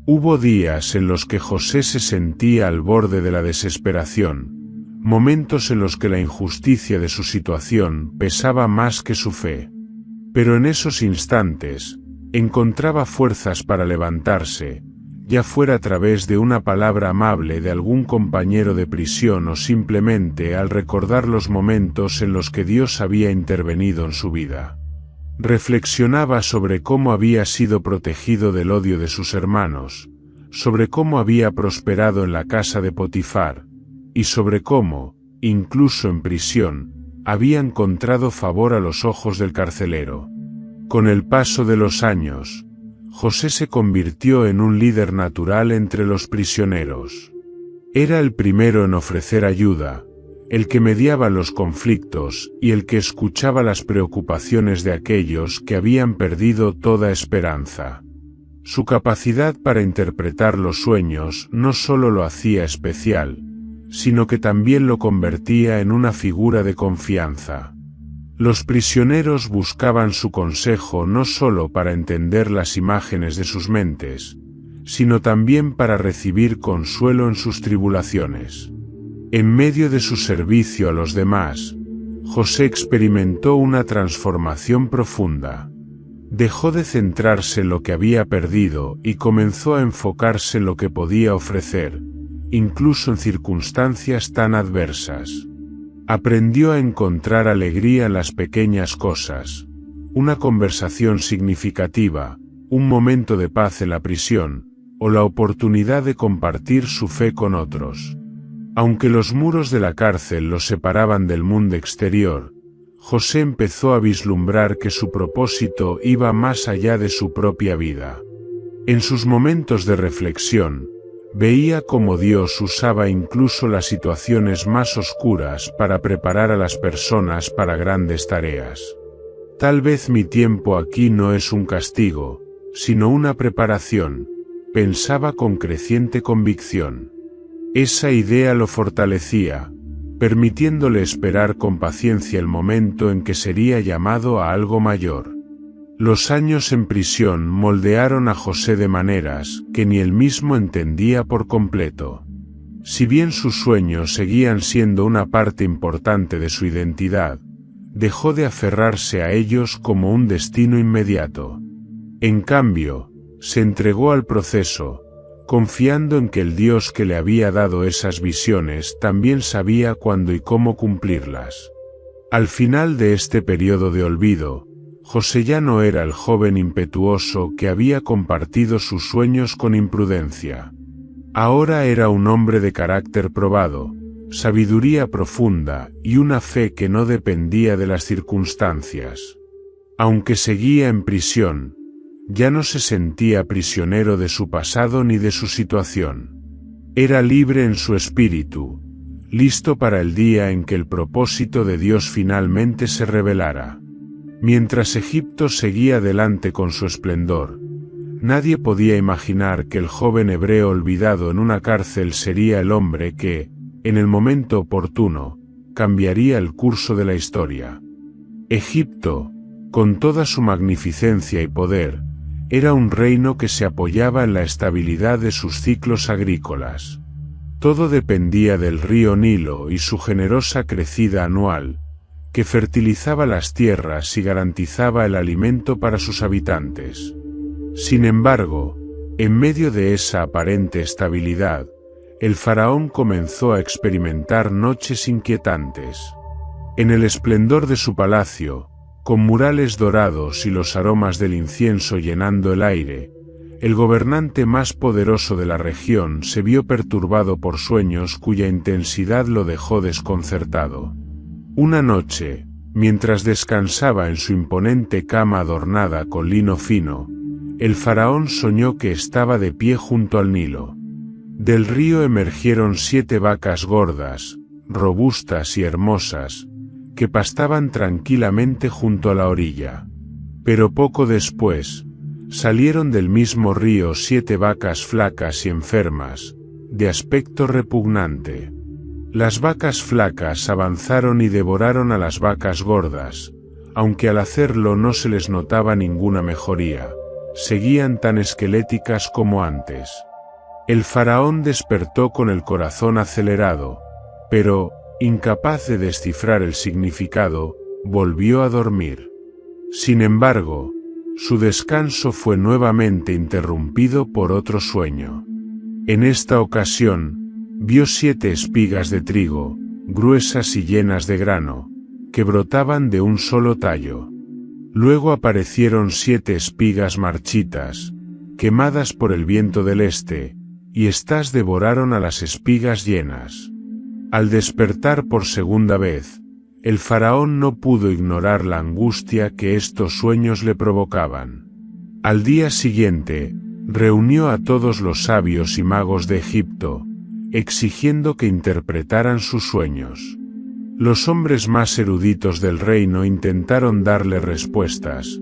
Hubo días en los que José se sentía al borde de la desesperación, momentos en los que la injusticia de su situación pesaba más que su fe. Pero en esos instantes, encontraba fuerzas para levantarse, ya fuera a través de una palabra amable de algún compañero de prisión o simplemente al recordar los momentos en los que Dios había intervenido en su vida. Reflexionaba sobre cómo había sido protegido del odio de sus hermanos, sobre cómo había prosperado en la casa de Potifar, y sobre cómo, incluso en prisión, había encontrado favor a los ojos del carcelero. Con el paso de los años, José se convirtió en un líder natural entre los prisioneros. Era el primero en ofrecer ayuda, el que mediaba los conflictos y el que escuchaba las preocupaciones de aquellos que habían perdido toda esperanza. Su capacidad para interpretar los sueños no solo lo hacía especial, sino que también lo convertía en una figura de confianza. Los prisioneros buscaban su consejo no solo para entender las imágenes de sus mentes, sino también para recibir consuelo en sus tribulaciones. En medio de su servicio a los demás, José experimentó una transformación profunda. Dejó de centrarse en lo que había perdido y comenzó a enfocarse en lo que podía ofrecer, incluso en circunstancias tan adversas. Aprendió a encontrar alegría en las pequeñas cosas, una conversación significativa, un momento de paz en la prisión, o la oportunidad de compartir su fe con otros. Aunque los muros de la cárcel lo separaban del mundo exterior, José empezó a vislumbrar que su propósito iba más allá de su propia vida. En sus momentos de reflexión, veía cómo Dios usaba incluso las situaciones más oscuras para preparar a las personas para grandes tareas. Tal vez mi tiempo aquí no es un castigo, sino una preparación, pensaba con creciente convicción. Esa idea lo fortalecía, permitiéndole esperar con paciencia el momento en que sería llamado a algo mayor. Los años en prisión moldearon a José de maneras que ni él mismo entendía por completo. Si bien sus sueños seguían siendo una parte importante de su identidad, dejó de aferrarse a ellos como un destino inmediato. En cambio, se entregó al proceso, confiando en que el Dios que le había dado esas visiones también sabía cuándo y cómo cumplirlas. Al final de este periodo de olvido, José ya no era el joven impetuoso que había compartido sus sueños con imprudencia. Ahora era un hombre de carácter probado, sabiduría profunda y una fe que no dependía de las circunstancias. Aunque seguía en prisión, ya no se sentía prisionero de su pasado ni de su situación. Era libre en su espíritu, listo para el día en que el propósito de Dios finalmente se revelara. Mientras Egipto seguía adelante con su esplendor, nadie podía imaginar que el joven hebreo olvidado en una cárcel sería el hombre que, en el momento oportuno, cambiaría el curso de la historia. Egipto, con toda su magnificencia y poder, era un reino que se apoyaba en la estabilidad de sus ciclos agrícolas. Todo dependía del río Nilo y su generosa crecida anual, que fertilizaba las tierras y garantizaba el alimento para sus habitantes. Sin embargo, en medio de esa aparente estabilidad, el faraón comenzó a experimentar noches inquietantes. En el esplendor de su palacio, con murales dorados y los aromas del incienso llenando el aire, el gobernante más poderoso de la región se vio perturbado por sueños cuya intensidad lo dejó desconcertado. Una noche, mientras descansaba en su imponente cama adornada con lino fino, el faraón soñó que estaba de pie junto al Nilo. Del río emergieron 7 vacas gordas, robustas y hermosas, que pastaban tranquilamente junto a la orilla. Pero poco después, salieron del mismo río 7 vacas flacas y enfermas, de aspecto repugnante. Las vacas flacas avanzaron y devoraron a las vacas gordas, aunque al hacerlo no se les notaba ninguna mejoría, seguían tan esqueléticas como antes. El faraón despertó con el corazón acelerado, pero, incapaz de descifrar el significado, volvió a dormir. Sin embargo, su descanso fue nuevamente interrumpido por otro sueño. En esta ocasión, vio 7 espigas de trigo, gruesas y llenas de grano, que brotaban de un solo tallo. Luego aparecieron 7 espigas marchitas, quemadas por el viento del este, y éstas devoraron a las espigas llenas. Al despertar por segunda vez, el faraón no pudo ignorar la angustia que estos sueños le provocaban. Al día siguiente, reunió a todos los sabios y magos de Egipto, exigiendo que interpretaran sus sueños. Los hombres más eruditos del reino intentaron darle respuestas,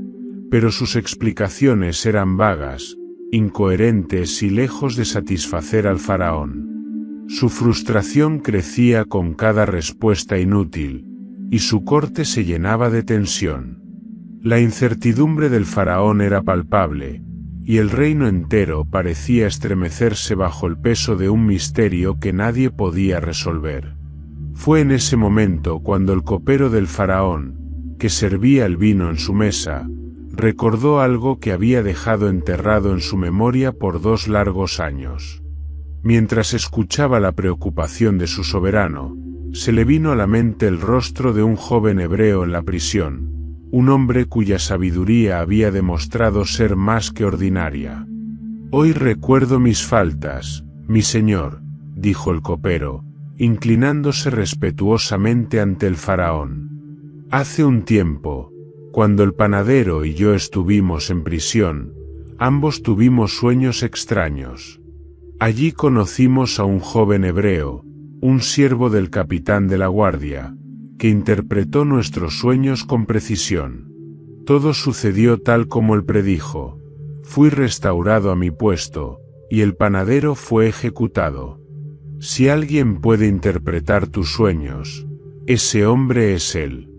pero sus explicaciones eran vagas, incoherentes y lejos de satisfacer al faraón. Su frustración crecía con cada respuesta inútil, y su corte se llenaba de tensión. La incertidumbre del faraón era palpable, y el reino entero parecía estremecerse bajo el peso de un misterio que nadie podía resolver. Fue en ese momento cuando el copero del faraón, que servía el vino en su mesa, recordó algo que había dejado enterrado en su memoria por 2 largos años. Mientras escuchaba la preocupación de su soberano, se le vino a la mente el rostro de un joven hebreo en la prisión, un hombre cuya sabiduría había demostrado ser más que ordinaria. «Hoy recuerdo mis faltas, mi señor», dijo el copero, inclinándose respetuosamente ante el faraón. «Hace un tiempo, cuando el panadero y yo estuvimos en prisión, ambos tuvimos sueños extraños. Allí conocimos a un joven hebreo, un siervo del capitán de la guardia, que interpretó nuestros sueños con precisión. Todo sucedió tal como él predijo. Fui restaurado a mi puesto, y el panadero fue ejecutado. Si alguien puede interpretar tus sueños, ese hombre es él».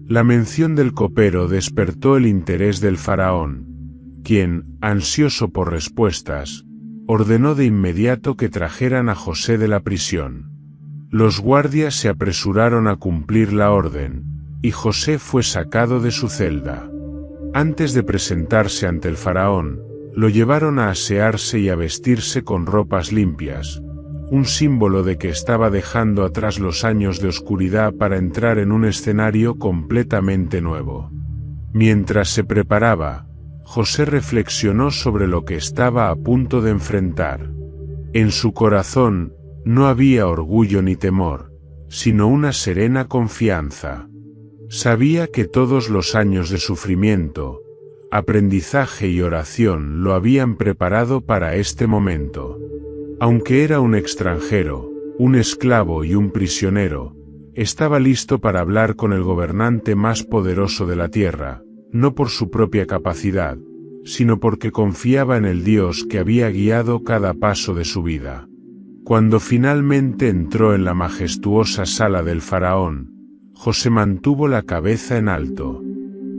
La mención del copero despertó el interés del faraón, quien, ansioso por respuestas, ordenó de inmediato que trajeran a José de la prisión. Los guardias se apresuraron a cumplir la orden, y José fue sacado de su celda. Antes de presentarse ante el faraón, lo llevaron a asearse y a vestirse con ropas limpias, un símbolo de que estaba dejando atrás los años de oscuridad para entrar en un escenario completamente nuevo. Mientras se preparaba, José reflexionó sobre lo que estaba a punto de enfrentar. En su corazón, no había orgullo ni temor, sino una serena confianza. Sabía que todos los años de sufrimiento, aprendizaje y oración lo habían preparado para este momento. Aunque era un extranjero, un esclavo y un prisionero, estaba listo para hablar con el gobernante más poderoso de la tierra, no por su propia capacidad, sino porque confiaba en el Dios que había guiado cada paso de su vida. Cuando finalmente entró en la majestuosa sala del faraón, José mantuvo la cabeza en alto.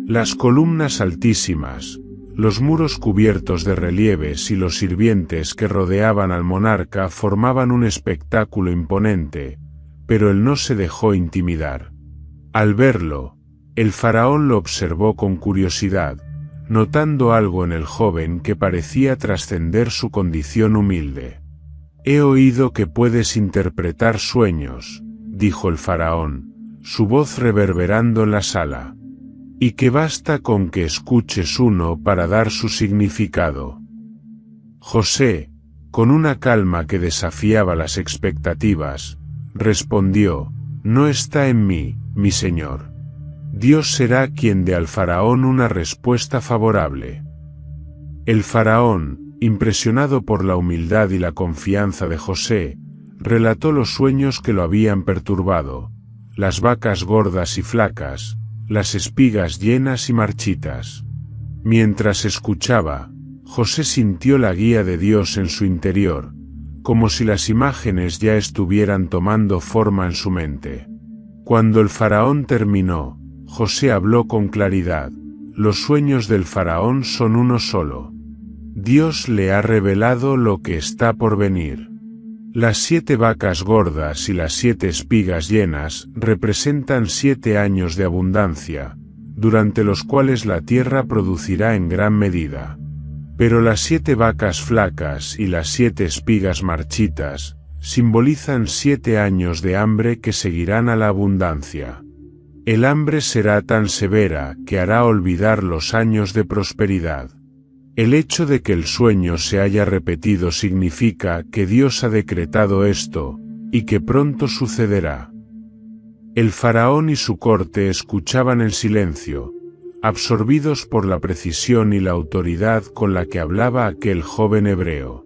Las columnas altísimas, los muros cubiertos de relieves y los sirvientes que rodeaban al monarca formaban un espectáculo imponente, pero él no se dejó intimidar. Al verlo, el faraón lo observó con curiosidad, notando algo en el joven que parecía trascender su condición humilde. «He oído que puedes interpretar sueños», dijo el faraón, su voz reverberando en la sala, «y que basta con que escuches uno para dar su significado». José, con una calma que desafiaba las expectativas, respondió: «No está en mí, mi señor. Dios será quien dé al faraón una respuesta favorable». El faraón, impresionado por la humildad y la confianza de José, relató los sueños que lo habían perturbado: las vacas gordas y flacas, las espigas llenas y marchitas. Mientras escuchaba, José sintió la guía de Dios en su interior, como si las imágenes ya estuvieran tomando forma en su mente. Cuando el faraón terminó, José habló con claridad: «Los sueños del faraón son uno solo. Dios le ha revelado lo que está por venir. Las 7 vacas gordas y las 7 espigas llenas representan 7 años de abundancia, durante los cuales la tierra producirá en gran medida. Pero las 7 vacas flacas y las 7 espigas marchitas simbolizan 7 años de hambre que seguirán a la abundancia. El hambre será tan severa que hará olvidar los años de prosperidad». El hecho de que el sueño se haya repetido significa que Dios ha decretado esto, y que pronto sucederá. El faraón y su corte escuchaban en silencio, absorbidos por la precisión y la autoridad con la que hablaba aquel joven hebreo.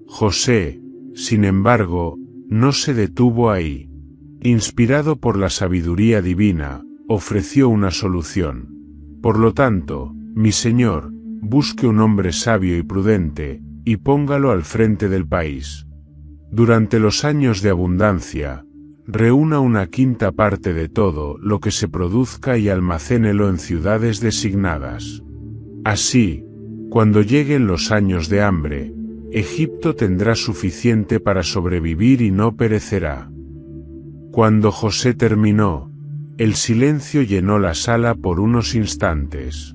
José, sin embargo, no se detuvo ahí. Inspirado por la sabiduría divina, ofreció una solución. «Por lo tanto, mi señor, busque un hombre sabio y prudente, y póngalo al frente del país. Durante los años de abundancia, reúna una quinta parte de todo lo que se produzca y almacénelo en ciudades designadas. Así, cuando lleguen los años de hambre, Egipto tendrá suficiente para sobrevivir y no perecerá». Cuando José terminó, el silencio llenó la sala por unos instantes.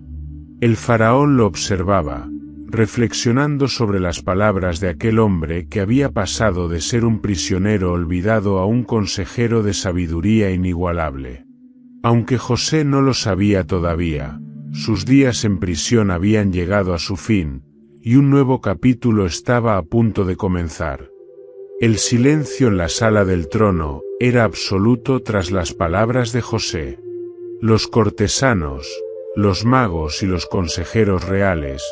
El faraón lo observaba, reflexionando sobre las palabras de aquel hombre que había pasado de ser un prisionero olvidado a un consejero de sabiduría inigualable. Aunque José no lo sabía todavía, sus días en prisión habían llegado a su fin, y un nuevo capítulo estaba a punto de comenzar. El silencio en la sala del trono era absoluto tras las palabras de José. Los cortesanos, los magos y los consejeros reales,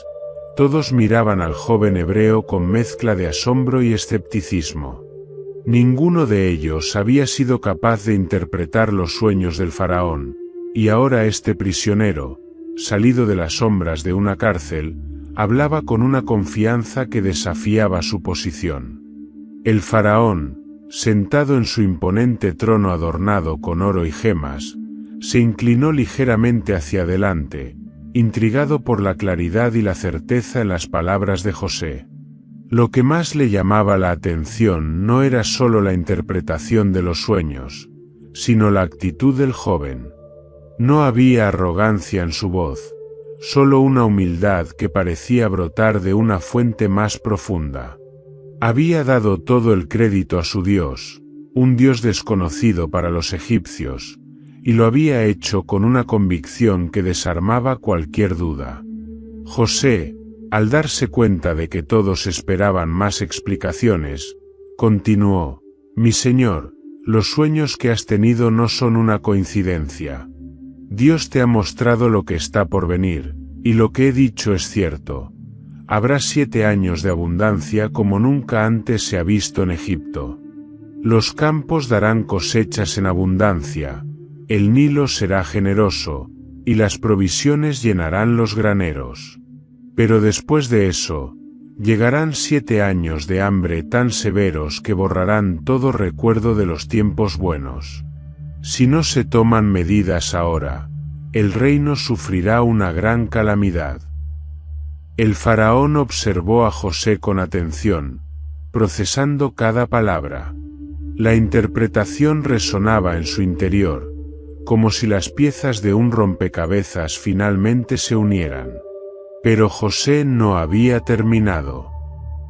todos miraban al joven hebreo con mezcla de asombro y escepticismo. Ninguno de ellos había sido capaz de interpretar los sueños del faraón, y ahora este prisionero, salido de las sombras de una cárcel, hablaba con una confianza que desafiaba su posición. El faraón, sentado en su imponente trono adornado con oro y gemas, se inclinó ligeramente hacia adelante, intrigado por la claridad y la certeza en las palabras de José. Lo que más le llamaba la atención no era solo la interpretación de los sueños, sino la actitud del joven. No había arrogancia en su voz, solo una humildad que parecía brotar de una fuente más profunda. Había dado todo el crédito a su Dios, un Dios desconocido para los egipcios, y lo había hecho con una convicción que desarmaba cualquier duda. José, al darse cuenta de que todos esperaban más explicaciones, continuó: «Mi señor, los sueños que has tenido no son una coincidencia. Dios te ha mostrado lo que está por venir, y lo que he dicho es cierto. Habrá 7 años de abundancia como nunca antes se ha visto en Egipto. Los campos darán cosechas en abundancia, el Nilo será generoso, y las provisiones llenarán los graneros. Pero después de eso, llegarán 7 años de hambre tan severos que borrarán todo recuerdo de los tiempos buenos. Si no se toman medidas ahora, el reino sufrirá una gran calamidad. El faraón observó a José con atención, procesando cada palabra. La interpretación resonaba en su interior, como si las piezas de un rompecabezas finalmente se unieran. Pero José no había terminado.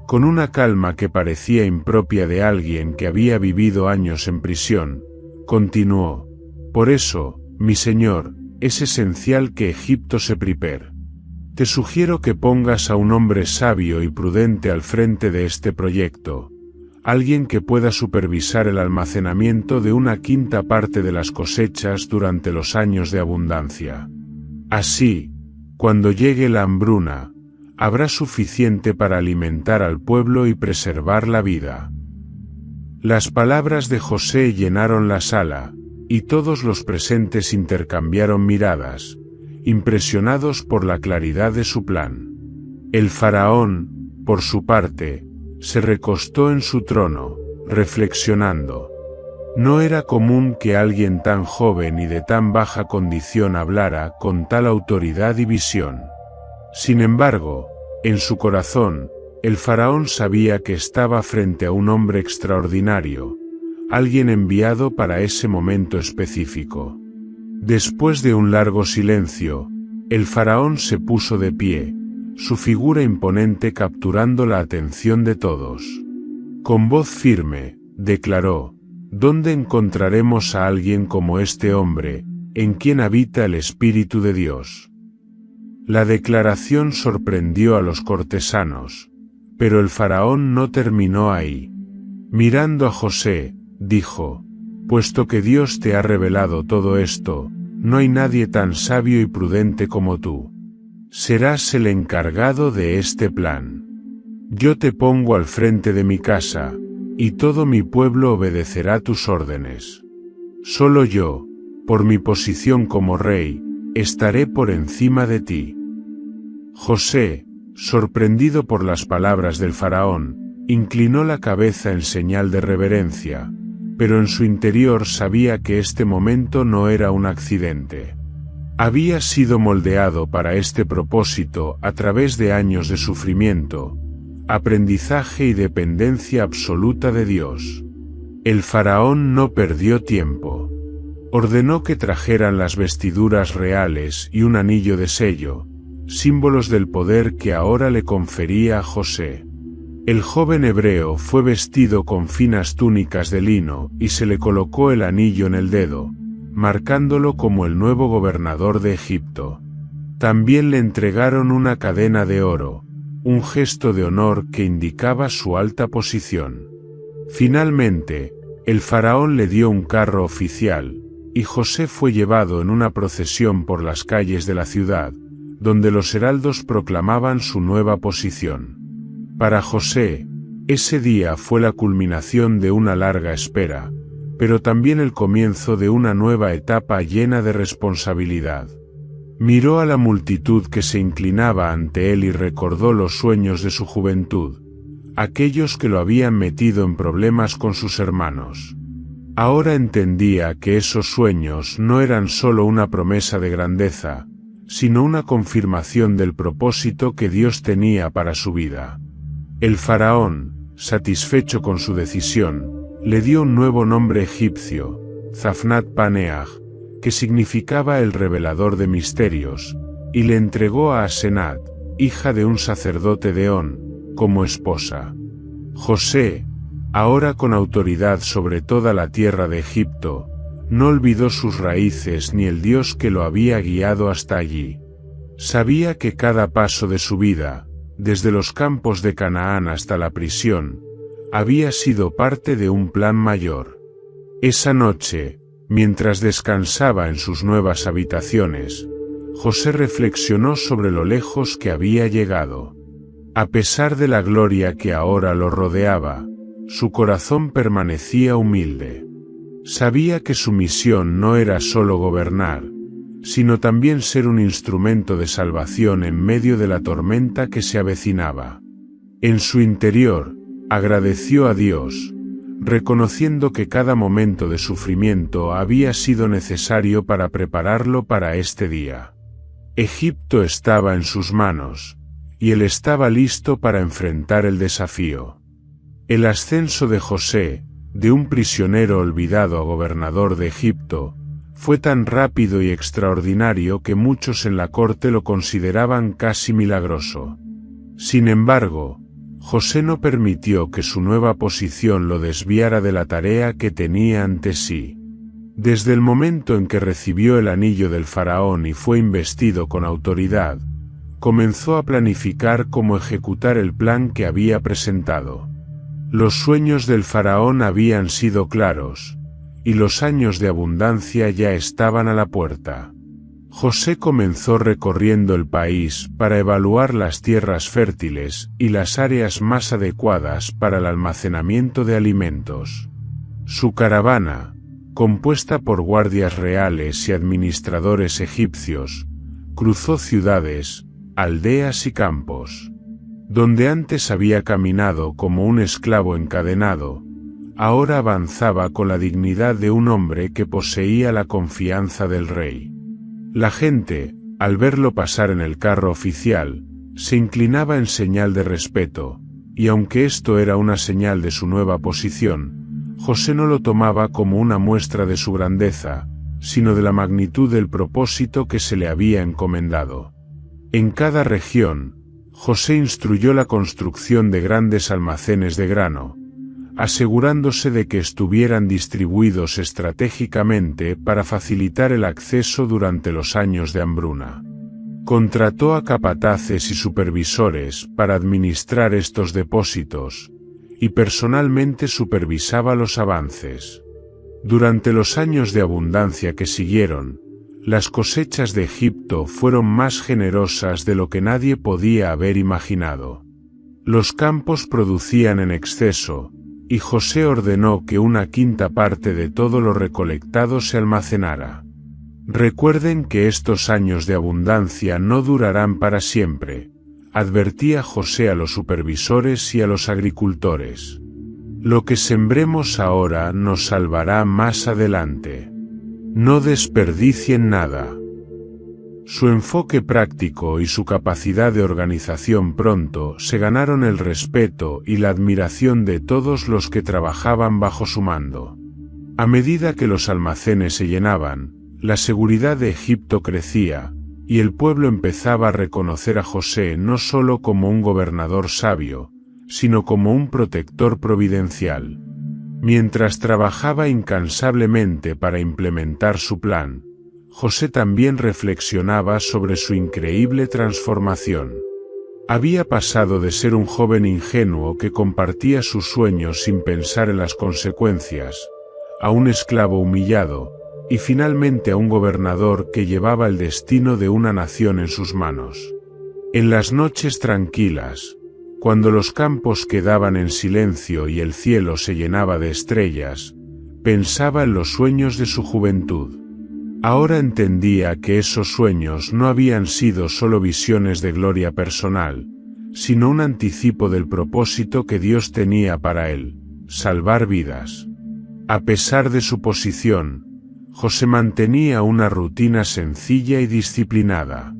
Con una calma que parecía impropia de alguien que había vivido años en prisión, continuó: por eso, mi señor, es esencial que Egipto se prepare. Te sugiero que pongas a un hombre sabio y prudente al frente de este proyecto, alguien que pueda supervisar el almacenamiento de una quinta parte de las cosechas durante los años de abundancia. Así, cuando llegue la hambruna, habrá suficiente para alimentar al pueblo y preservar la vida. Las palabras de José llenaron la sala, y todos los presentes intercambiaron miradas, impresionados por la claridad de su plan. El faraón, por su parte, se recostó en su trono, reflexionando. No era común que alguien tan joven y de tan baja condición hablara con tal autoridad y visión. Sin embargo, en su corazón, el faraón sabía que estaba frente a un hombre extraordinario, alguien enviado para ese momento específico. Después de un largo silencio, el faraón se puso de pie, su figura imponente capturando la atención de todos. Con voz firme, declaró: ¿dónde encontraremos a alguien como este hombre, en quien habita el Espíritu de Dios? La declaración sorprendió a los cortesanos, pero el faraón no terminó ahí. Mirando a José, dijo: puesto que Dios te ha revelado todo esto, no hay nadie tan sabio y prudente como tú. Serás el encargado de este plan. Yo te pongo al frente de mi casa, y todo mi pueblo obedecerá tus órdenes. Solo yo, por mi posición como rey, estaré por encima de ti. José, sorprendido por las palabras del faraón, inclinó la cabeza en señal de reverencia, pero en su interior sabía que este momento no era un accidente. Había sido moldeado para este propósito a través de años de sufrimiento, aprendizaje y dependencia absoluta de Dios. El faraón no perdió tiempo. Ordenó que trajeran las vestiduras reales y un anillo de sello, símbolos del poder que ahora le confería a José. El joven hebreo fue vestido con finas túnicas de lino y se le colocó el anillo en el dedo, marcándolo como el nuevo gobernador de Egipto. También le entregaron una cadena de oro, un gesto de honor que indicaba su alta posición. Finalmente, el faraón le dio un carro oficial, y José fue llevado en una procesión por las calles de la ciudad, donde los heraldos proclamaban su nueva posición. Para José, ese día fue la culminación de una larga espera, pero también el comienzo de una nueva etapa llena de responsabilidad. Miró a la multitud que se inclinaba ante él y recordó los sueños de su juventud, aquellos que lo habían metido en problemas con sus hermanos. Ahora entendía que esos sueños no eran solo una promesa de grandeza, sino una confirmación del propósito que Dios tenía para su vida. El faraón, satisfecho con su decisión, le dio un nuevo nombre egipcio, Zafnat-Paneah, que significaba el revelador de misterios, y le entregó a Asenat, hija de un sacerdote de On, como esposa. José, ahora con autoridad sobre toda la tierra de Egipto, no olvidó sus raíces ni el Dios que lo había guiado hasta allí. Sabía que cada paso de su vida, desde los campos de Canaán hasta la prisión, había sido parte de un plan mayor. Esa noche, mientras descansaba en sus nuevas habitaciones, José reflexionó sobre lo lejos que había llegado. A pesar de la gloria que ahora lo rodeaba, su corazón permanecía humilde. Sabía que su misión no era solo gobernar, sino también ser un instrumento de salvación en medio de la tormenta que se avecinaba. En su interior, agradeció a Dios, reconociendo que cada momento de sufrimiento había sido necesario para prepararlo para este día. Egipto estaba en sus manos, y él estaba listo para enfrentar el desafío. El ascenso de José, de un prisionero olvidado a gobernador de Egipto, fue tan rápido y extraordinario que muchos en la corte lo consideraban casi milagroso. Sin embargo, José no permitió que su nueva posición lo desviara de la tarea que tenía ante sí. Desde el momento en que recibió el anillo del faraón y fue investido con autoridad, comenzó a planificar cómo ejecutar el plan que había presentado. Los sueños del faraón habían sido claros, y los años de abundancia ya estaban a la puerta. José comenzó recorriendo el país para evaluar las tierras fértiles y las áreas más adecuadas para el almacenamiento de alimentos. Su caravana, compuesta por guardias reales y administradores egipcios, cruzó ciudades, aldeas y campos. Donde antes había caminado como un esclavo encadenado, ahora avanzaba con la dignidad de un hombre que poseía la confianza del rey. La gente, al verlo pasar en el carro oficial, se inclinaba en señal de respeto, y aunque esto era una señal de su nueva posición, José no lo tomaba como una muestra de su grandeza, sino de la magnitud del propósito que se le había encomendado. En cada región, José instruyó la construcción de grandes almacenes de grano, asegurándose de que estuvieran distribuidos estratégicamente para facilitar el acceso durante los años de hambruna. Contrató a capataces y supervisores para administrar estos depósitos, y personalmente supervisaba los avances. Durante los años de abundancia que siguieron, las cosechas de Egipto fueron más generosas de lo que nadie podía haber imaginado. Los campos producían en exceso, y José ordenó que una quinta parte de todo lo recolectado se almacenara. Recuerden que estos años de abundancia no durarán para siempre, advertía José a los supervisores y a los agricultores. Lo que sembremos ahora nos salvará más adelante. No desperdicien nada. Su enfoque práctico y su capacidad de organización pronto se ganaron el respeto y la admiración de todos los que trabajaban bajo su mando. A medida que los almacenes se llenaban, la seguridad de Egipto crecía, y el pueblo empezaba a reconocer a José no solo como un gobernador sabio, sino como un protector providencial. Mientras trabajaba incansablemente para implementar su plan, José también reflexionaba sobre su increíble transformación. Había pasado de ser un joven ingenuo que compartía sus sueños sin pensar en las consecuencias, a un esclavo humillado, y finalmente a un gobernador que llevaba el destino de una nación en sus manos. En las noches tranquilas, cuando los campos quedaban en silencio y el cielo se llenaba de estrellas, pensaba en los sueños de su juventud. Ahora entendía que esos sueños no habían sido solo visiones de gloria personal, sino un anticipo del propósito que Dios tenía para él, salvar vidas. A pesar de su posición, José mantenía una rutina sencilla y disciplinada.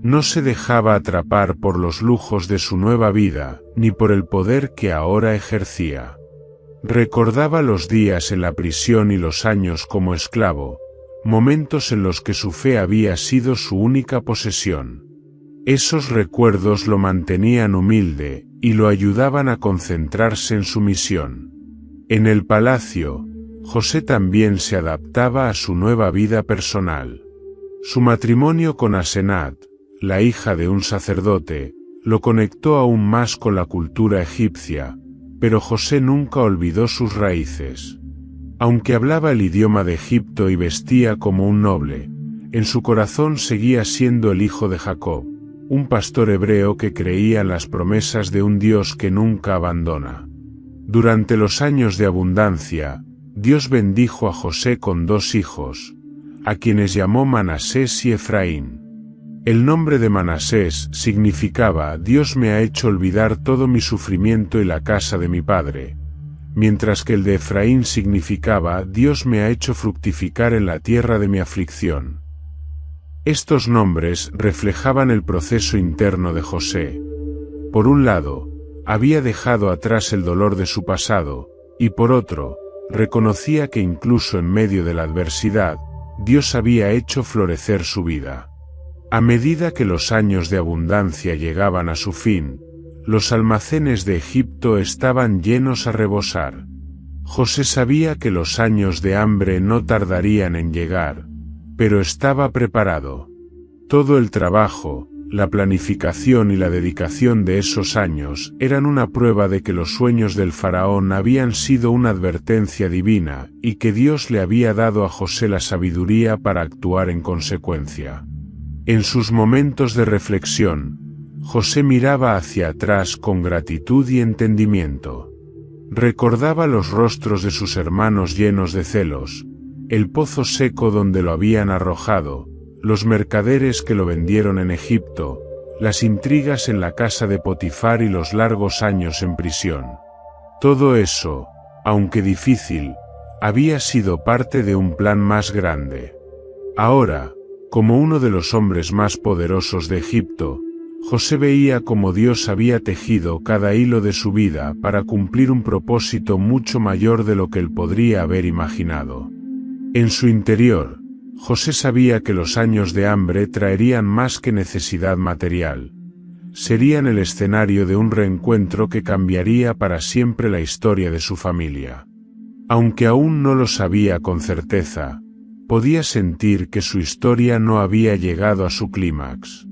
No se dejaba atrapar por los lujos de su nueva vida, ni por el poder que ahora ejercía. Recordaba los días en la prisión y los años como esclavo, momentos en los que su fe había sido su única posesión. Esos recuerdos lo mantenían humilde, y lo ayudaban a concentrarse en su misión. En el palacio, José también se adaptaba a su nueva vida personal. Su matrimonio con Asenat, la hija de un sacerdote, lo conectó aún más con la cultura egipcia, pero José nunca olvidó sus raíces. Aunque hablaba el idioma de Egipto y vestía como un noble, en su corazón seguía siendo el hijo de Jacob, un pastor hebreo que creía en las promesas de un Dios que nunca abandona. Durante los años de abundancia, Dios bendijo a José con 2 hijos, a quienes llamó Manasés y Efraín. El nombre de Manasés significaba Dios me ha hecho olvidar todo mi sufrimiento y la casa de mi padre, mientras que el de Efraín significaba Dios me ha hecho fructificar en la tierra de mi aflicción. Estos nombres reflejaban el proceso interno de José. Por un lado, había dejado atrás el dolor de su pasado, y por otro, reconocía que incluso en medio de la adversidad, Dios había hecho florecer su vida. A medida que los años de abundancia llegaban a su fin, los almacenes de Egipto estaban llenos a rebosar. José sabía que los años de hambre no tardarían en llegar, pero estaba preparado. Todo el trabajo, la planificación y la dedicación de esos años eran una prueba de que los sueños del faraón habían sido una advertencia divina y que Dios le había dado a José la sabiduría para actuar en consecuencia. En sus momentos de reflexión, José miraba hacia atrás con gratitud y entendimiento. Recordaba los rostros de sus hermanos llenos de celos, el pozo seco donde lo habían arrojado, los mercaderes que lo vendieron en Egipto, las intrigas en la casa de Potifar y los largos años en prisión. Todo eso, aunque difícil, había sido parte de un plan más grande. Ahora, como uno de los hombres más poderosos de Egipto, José veía cómo Dios había tejido cada hilo de su vida para cumplir un propósito mucho mayor de lo que él podría haber imaginado. En su interior, José sabía que los años de hambre traerían más que necesidad material. Serían el escenario de un reencuentro que cambiaría para siempre la historia de su familia. Aunque aún no lo sabía con certeza, podía sentir que su historia no había llegado a su clímax.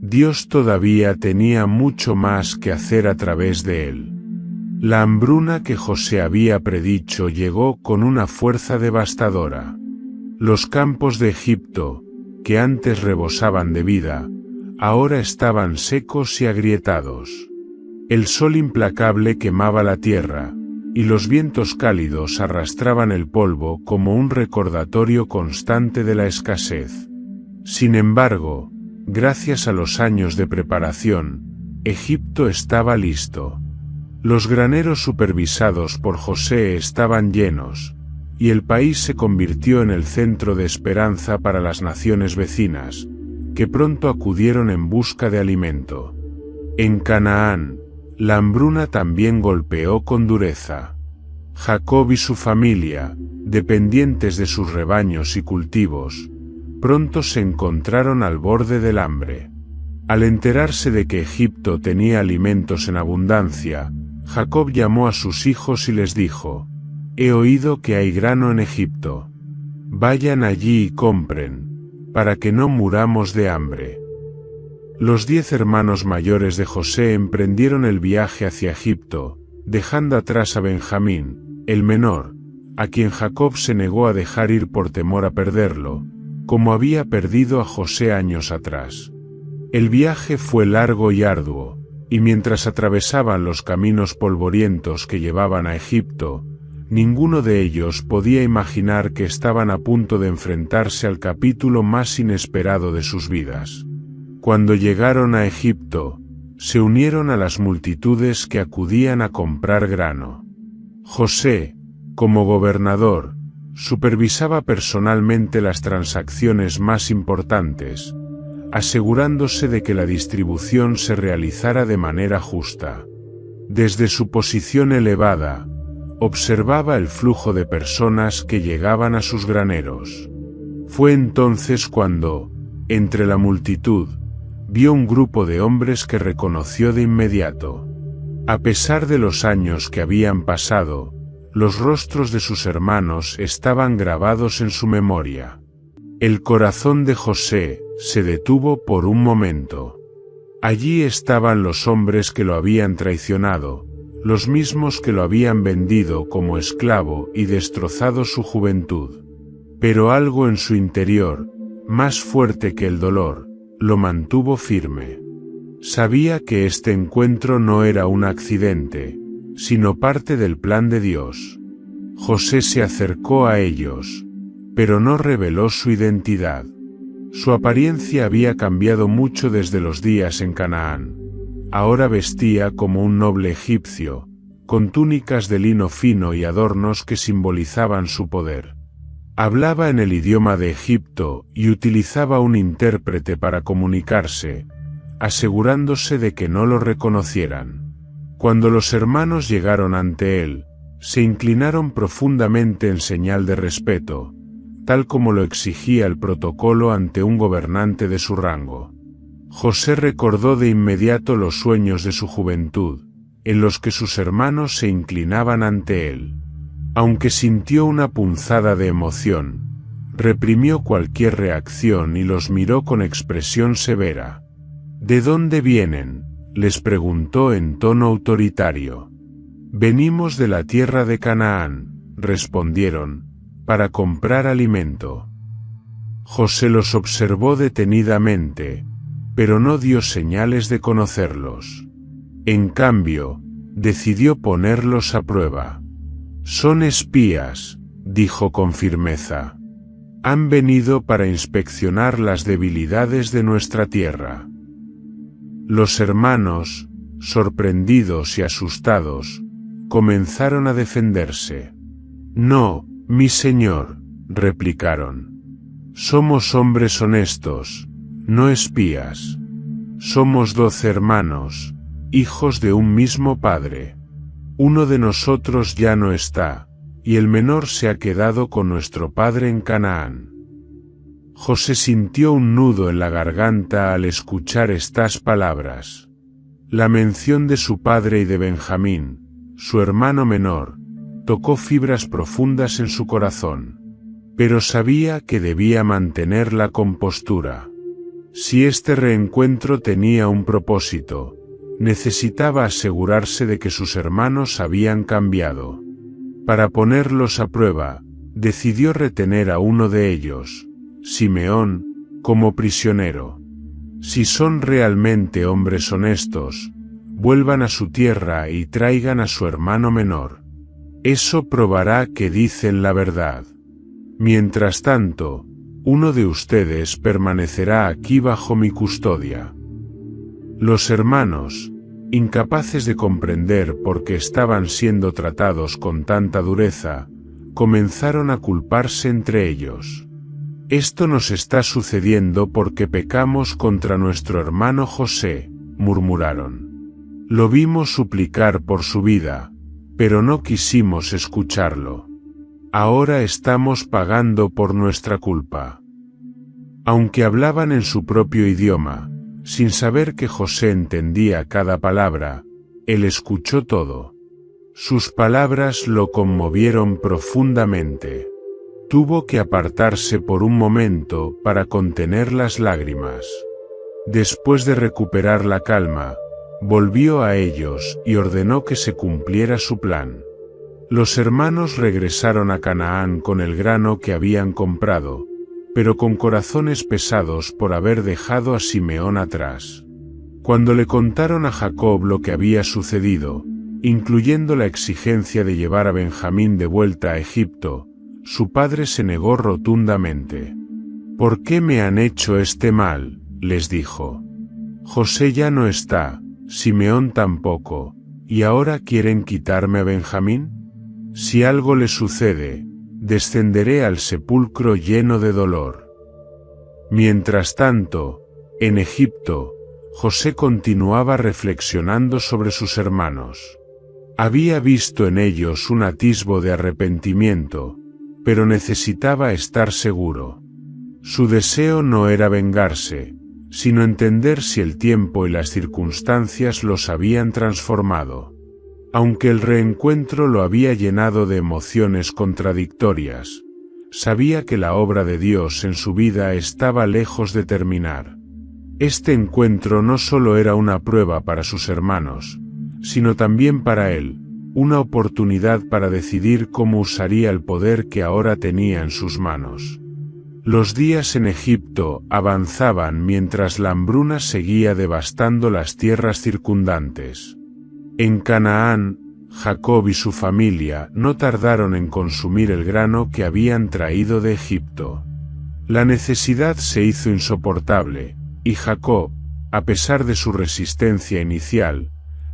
Dios todavía tenía mucho más que hacer a través de él. La hambruna que José había predicho llegó con una fuerza devastadora. Los campos de Egipto, que antes rebosaban de vida, ahora estaban secos y agrietados. El sol implacable quemaba la tierra, y los vientos cálidos arrastraban el polvo como un recordatorio constante de la escasez. Sin embargo, gracias a los años de preparación, Egipto estaba listo. Los graneros supervisados por José estaban llenos, y el país se convirtió en el centro de esperanza para las naciones vecinas, que pronto acudieron en busca de alimento. En Canaán, la hambruna también golpeó con dureza. Jacob y su familia, dependientes de sus rebaños y cultivos, pronto se encontraron al borde del hambre. Al enterarse de que Egipto tenía alimentos en abundancia, Jacob llamó a sus hijos y les dijo: «He oído que hay grano en Egipto. Vayan allí y compren, para que no muramos de hambre». Los 10 hermanos mayores de José emprendieron el viaje hacia Egipto, dejando atrás a Benjamín, el menor, a quien Jacob se negó a dejar ir por temor a perderlo, como había perdido a José años atrás. El viaje fue largo y arduo, y mientras atravesaban los caminos polvorientos que llevaban a Egipto, ninguno de ellos podía imaginar que estaban a punto de enfrentarse al capítulo más inesperado de sus vidas. Cuando llegaron a Egipto, se unieron a las multitudes que acudían a comprar grano. José, como gobernador, supervisaba personalmente las transacciones más importantes, asegurándose de que la distribución se realizara de manera justa. Desde su posición elevada, observaba el flujo de personas que llegaban a sus graneros. Fue entonces cuando, entre la multitud, vio un grupo de hombres que reconoció de inmediato. A pesar de los años que habían pasado, los rostros de sus hermanos estaban grabados en su memoria. El corazón de José se detuvo por un momento. Allí estaban los hombres que lo habían traicionado, los mismos que lo habían vendido como esclavo y destrozado su juventud. Pero algo en su interior, más fuerte que el dolor, lo mantuvo firme. Sabía que este encuentro no era un accidente, sino parte del plan de Dios. José se acercó a ellos, pero no reveló su identidad. Su apariencia había cambiado mucho desde los días en Canaán. Ahora vestía como un noble egipcio, con túnicas de lino fino y adornos que simbolizaban su poder. Hablaba en el idioma de Egipto y utilizaba un intérprete para comunicarse, asegurándose de que no lo reconocieran. Cuando los hermanos llegaron ante él, se inclinaron profundamente en señal de respeto, tal como lo exigía el protocolo ante un gobernante de su rango. José recordó de inmediato los sueños de su juventud, en los que sus hermanos se inclinaban ante él. Aunque sintió una punzada de emoción, reprimió cualquier reacción y los miró con expresión severa. ¿De dónde vienen?, les preguntó en tono autoritario. Venimos de la tierra de Canaán, respondieron, para comprar alimento. José los observó detenidamente, pero no dio señales de conocerlos. En cambio, decidió ponerlos a prueba. Son espías, dijo con firmeza. Han venido para inspeccionar las debilidades de nuestra tierra. Los hermanos, sorprendidos y asustados, comenzaron a defenderse. No, mi señor, replicaron. Somos hombres honestos, no espías. Somos 12 hermanos, hijos de un mismo padre. Uno de nosotros ya no está, y el menor se ha quedado con nuestro padre en Canaán. José sintió un nudo en la garganta al escuchar estas palabras. La mención de su padre y de Benjamín, su hermano menor, tocó fibras profundas en su corazón. Pero sabía que debía mantener la compostura. Si este reencuentro tenía un propósito, necesitaba asegurarse de que sus hermanos habían cambiado. Para ponerlos a prueba, decidió retener a uno de ellos, Simeón, como prisionero. Si son realmente hombres honestos, vuelvan a su tierra y traigan a su hermano menor. Eso probará que dicen la verdad. Mientras tanto, uno de ustedes permanecerá aquí bajo mi custodia. Los hermanos, incapaces de comprender por qué estaban siendo tratados con tanta dureza, comenzaron a culparse entre ellos. Esto nos está sucediendo porque pecamos contra nuestro hermano José, murmuraron. Lo vimos suplicar por su vida, pero no quisimos escucharlo. Ahora estamos pagando por nuestra culpa. Aunque hablaban en su propio idioma, sin saber que José entendía cada palabra, él escuchó todo. Sus palabras lo conmovieron profundamente. Tuvo que apartarse por un momento para contener las lágrimas. Después de recuperar la calma, volvió a ellos y ordenó que se cumpliera su plan. Los hermanos regresaron a Canaán con el grano que habían comprado, pero con corazones pesados por haber dejado a Simeón atrás. Cuando le contaron a Jacob lo que había sucedido, incluyendo la exigencia de llevar a Benjamín de vuelta a Egipto, su padre se negó rotundamente. ¿Por qué me han hecho este mal?, les dijo. José ya no está, Simeón tampoco, ¿y ahora quieren quitarme a Benjamín? Si algo le sucede, descenderé al sepulcro lleno de dolor. Mientras tanto, en Egipto, José continuaba reflexionando sobre sus hermanos. Había visto en ellos un atisbo de arrepentimiento, pero necesitaba estar seguro. Su deseo no era vengarse, sino entender si el tiempo y las circunstancias los habían transformado. Aunque el reencuentro lo había llenado de emociones contradictorias, sabía que la obra de Dios en su vida estaba lejos de terminar. Este encuentro no solo era una prueba para sus hermanos, sino también para él, una oportunidad para decidir cómo usaría el poder que ahora tenía en sus manos. Los días en Egipto avanzaban mientras la hambruna seguía devastando las tierras circundantes. En Canaán, Jacob y su familia no tardaron en consumir el grano que habían traído de Egipto. La necesidad se hizo insoportable, y Jacob, a pesar de su resistencia inicial,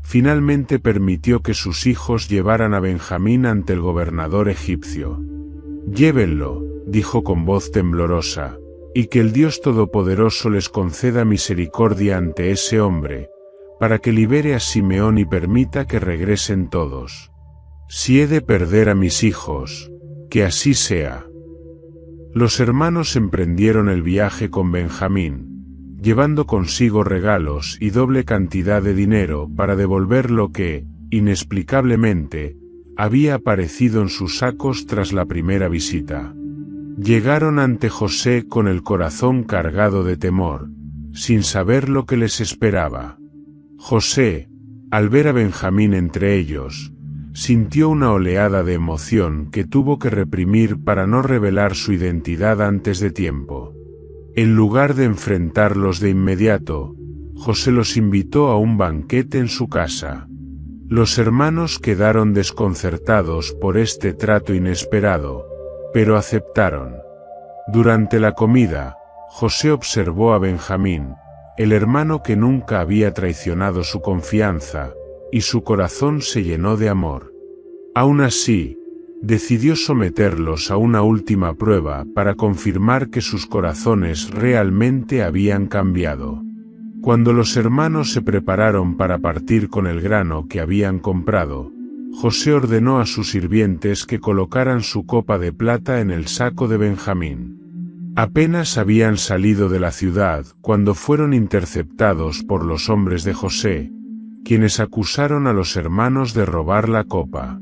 Finalmente permitió que sus hijos llevaran a Benjamín ante el gobernador egipcio. «Llévenlo», dijo con voz temblorosa, «y que el Dios Todopoderoso les conceda misericordia ante ese hombre, para que libere a Simeón y permita que regresen todos. Si he de perder a mis hijos, que así sea». Los hermanos emprendieron el viaje con Benjamín, llevando consigo regalos y doble cantidad de dinero para devolver lo que, inexplicablemente, había aparecido en sus sacos tras la primera visita. Llegaron ante José con el corazón cargado de temor, sin saber lo que les esperaba. José, al ver a Benjamín entre ellos, sintió una oleada de emoción que tuvo que reprimir para no revelar su identidad antes de tiempo. En lugar de enfrentarlos de inmediato, José los invitó a un banquete en su casa. Los hermanos quedaron desconcertados por este trato inesperado, pero aceptaron. Durante la comida, José observó a Benjamín, el hermano que nunca había traicionado su confianza, y su corazón se llenó de amor. Aún así, decidió someterlos a una última prueba para confirmar que sus corazones realmente habían cambiado. Cuando los hermanos se prepararon para partir con el grano que habían comprado, José ordenó a sus sirvientes que colocaran su copa de plata en el saco de Benjamín. Apenas habían salido de la ciudad cuando fueron interceptados por los hombres de José, quienes acusaron a los hermanos de robar la copa.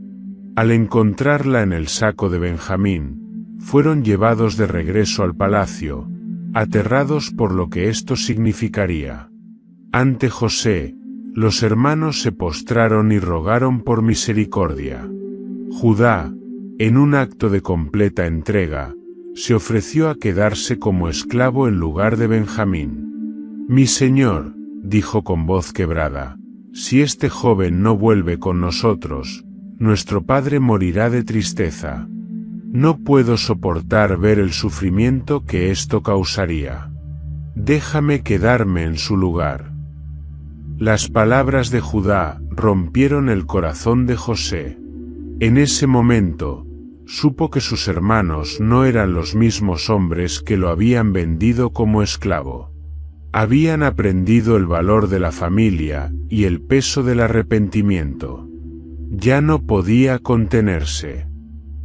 Al encontrarla en el saco de Benjamín, fueron llevados de regreso al palacio, aterrados por lo que esto significaría. Ante José, los hermanos se postraron y rogaron por misericordia. Judá, en un acto de completa entrega, se ofreció a quedarse como esclavo en lugar de Benjamín. «Mi señor», dijo con voz quebrada, «si este joven no vuelve con nosotros, nuestro padre morirá de tristeza. No puedo soportar ver el sufrimiento que esto causaría. Déjame quedarme en su lugar». Las palabras de Judá rompieron el corazón de José. En ese momento, supo que sus hermanos no eran los mismos hombres que lo habían vendido como esclavo. Habían aprendido el valor de la familia y el peso del arrepentimiento. Ya no podía contenerse.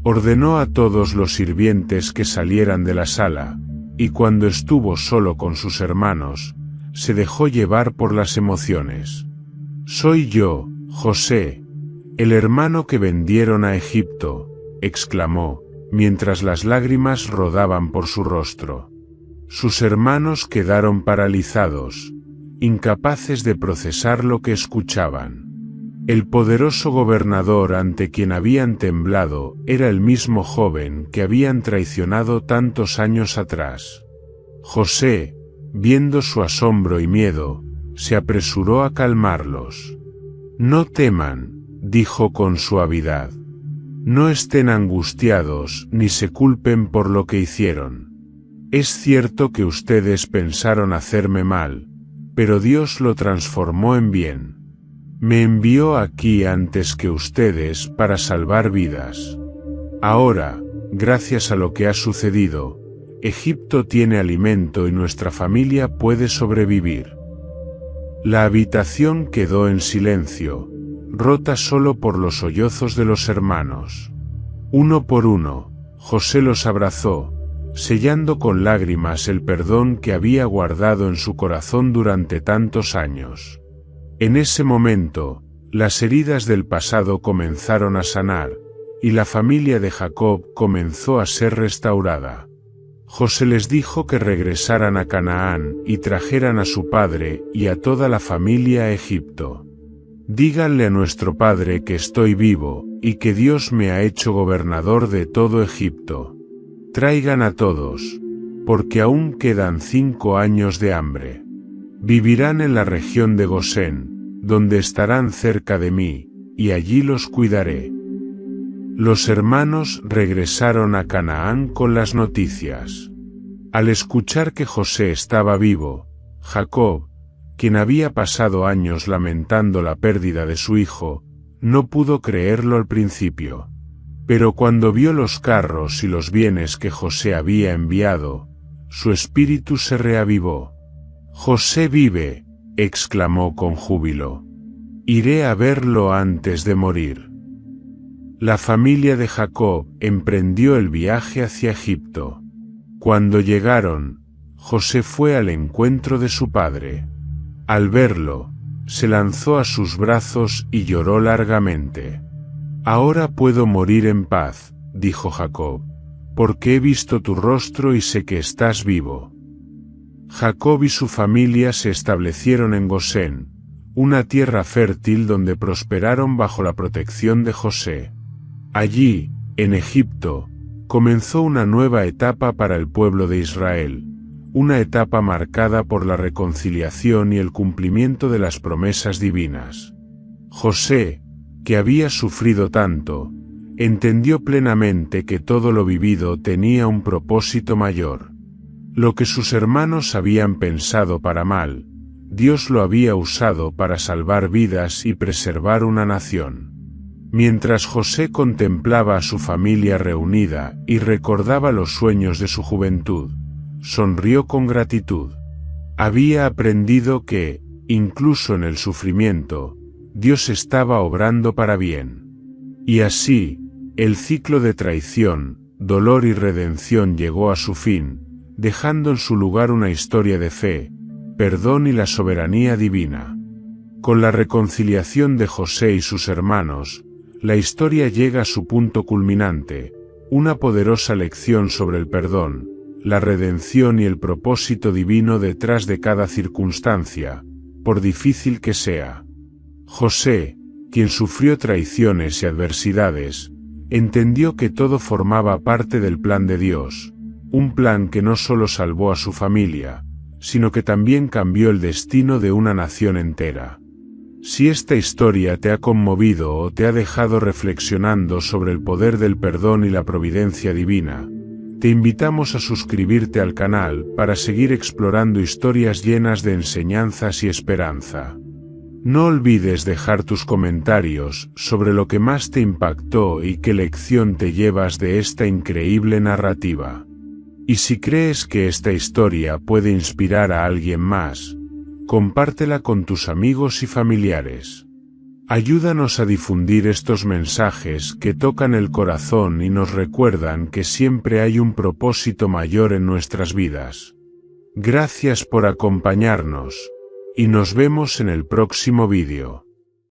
Ordenó a todos los sirvientes que salieran de la sala, y cuando estuvo solo con sus hermanos, se dejó llevar por las emociones. «Soy yo, José, el hermano que vendieron a Egipto», exclamó, mientras las lágrimas rodaban por su rostro. Sus hermanos quedaron paralizados, incapaces de procesar lo que escuchaban. El poderoso gobernador ante quien habían temblado era el mismo joven que habían traicionado tantos años atrás. José, viendo su asombro y miedo, se apresuró a calmarlos. «No teman», dijo con suavidad. «No estén angustiados ni se culpen por lo que hicieron. Es cierto que ustedes pensaron hacerme mal, pero Dios lo transformó en bien. Me envió aquí antes que ustedes para salvar vidas. Ahora, gracias a lo que ha sucedido, Egipto tiene alimento y nuestra familia puede sobrevivir». La habitación quedó en silencio, rota solo por los sollozos de los hermanos. Uno por uno, José los abrazó, sellando con lágrimas el perdón que había guardado en su corazón durante tantos años. En ese momento, las heridas del pasado comenzaron a sanar, y la familia de Jacob comenzó a ser restaurada. José les dijo que regresaran a Canaán y trajeran a su padre y a toda la familia a Egipto. «Díganle a nuestro padre que estoy vivo, y que Dios me ha hecho gobernador de todo Egipto. Traigan a todos, porque aún quedan 5 años de hambre. Vivirán en la región de Gosén, donde estarán cerca de mí, y allí los cuidaré». Los hermanos regresaron a Canaán con las noticias. Al escuchar que José estaba vivo, Jacob, quien había pasado años lamentando la pérdida de su hijo, no pudo creerlo al principio. Pero cuando vio los carros y los bienes que José había enviado, su espíritu se reavivó. «José vive», exclamó con júbilo. «Iré a verlo antes de morir». La familia de Jacob emprendió el viaje hacia Egipto. Cuando llegaron, José fue al encuentro de su padre. Al verlo, se lanzó a sus brazos y lloró largamente. «Ahora puedo morir en paz», dijo Jacob, «porque he visto tu rostro y sé que estás vivo». Jacob y su familia se establecieron en Gosén, una tierra fértil donde prosperaron bajo la protección de José. Allí, en Egipto, comenzó una nueva etapa para el pueblo de Israel, una etapa marcada por la reconciliación y el cumplimiento de las promesas divinas. José, que había sufrido tanto, entendió plenamente que todo lo vivido tenía un propósito mayor. Lo que sus hermanos habían pensado para mal, Dios lo había usado para salvar vidas y preservar una nación. Mientras José contemplaba a su familia reunida y recordaba los sueños de su juventud, sonrió con gratitud. Había aprendido que, incluso en el sufrimiento, Dios estaba obrando para bien. Y así, el ciclo de traición, dolor y redención llegó a su fin, dejando en su lugar una historia de fe, perdón y la soberanía divina. Con la reconciliación de José y sus hermanos, la historia llega a su punto culminante, una poderosa lección sobre el perdón, la redención y el propósito divino detrás de cada circunstancia, por difícil que sea. José, quien sufrió traiciones y adversidades, entendió que todo formaba parte del plan de Dios, un plan que no solo salvó a su familia, sino que también cambió el destino de una nación entera. Si esta historia te ha conmovido o te ha dejado reflexionando sobre el poder del perdón y la providencia divina, te invitamos a suscribirte al canal para seguir explorando historias llenas de enseñanzas y esperanza. No olvides dejar tus comentarios sobre lo que más te impactó y qué lección te llevas de esta increíble narrativa. Y si crees que esta historia puede inspirar a alguien más, compártela con tus amigos y familiares. Ayúdanos a difundir estos mensajes que tocan el corazón y nos recuerdan que siempre hay un propósito mayor en nuestras vidas. Gracias por acompañarnos, y nos vemos en el próximo vídeo.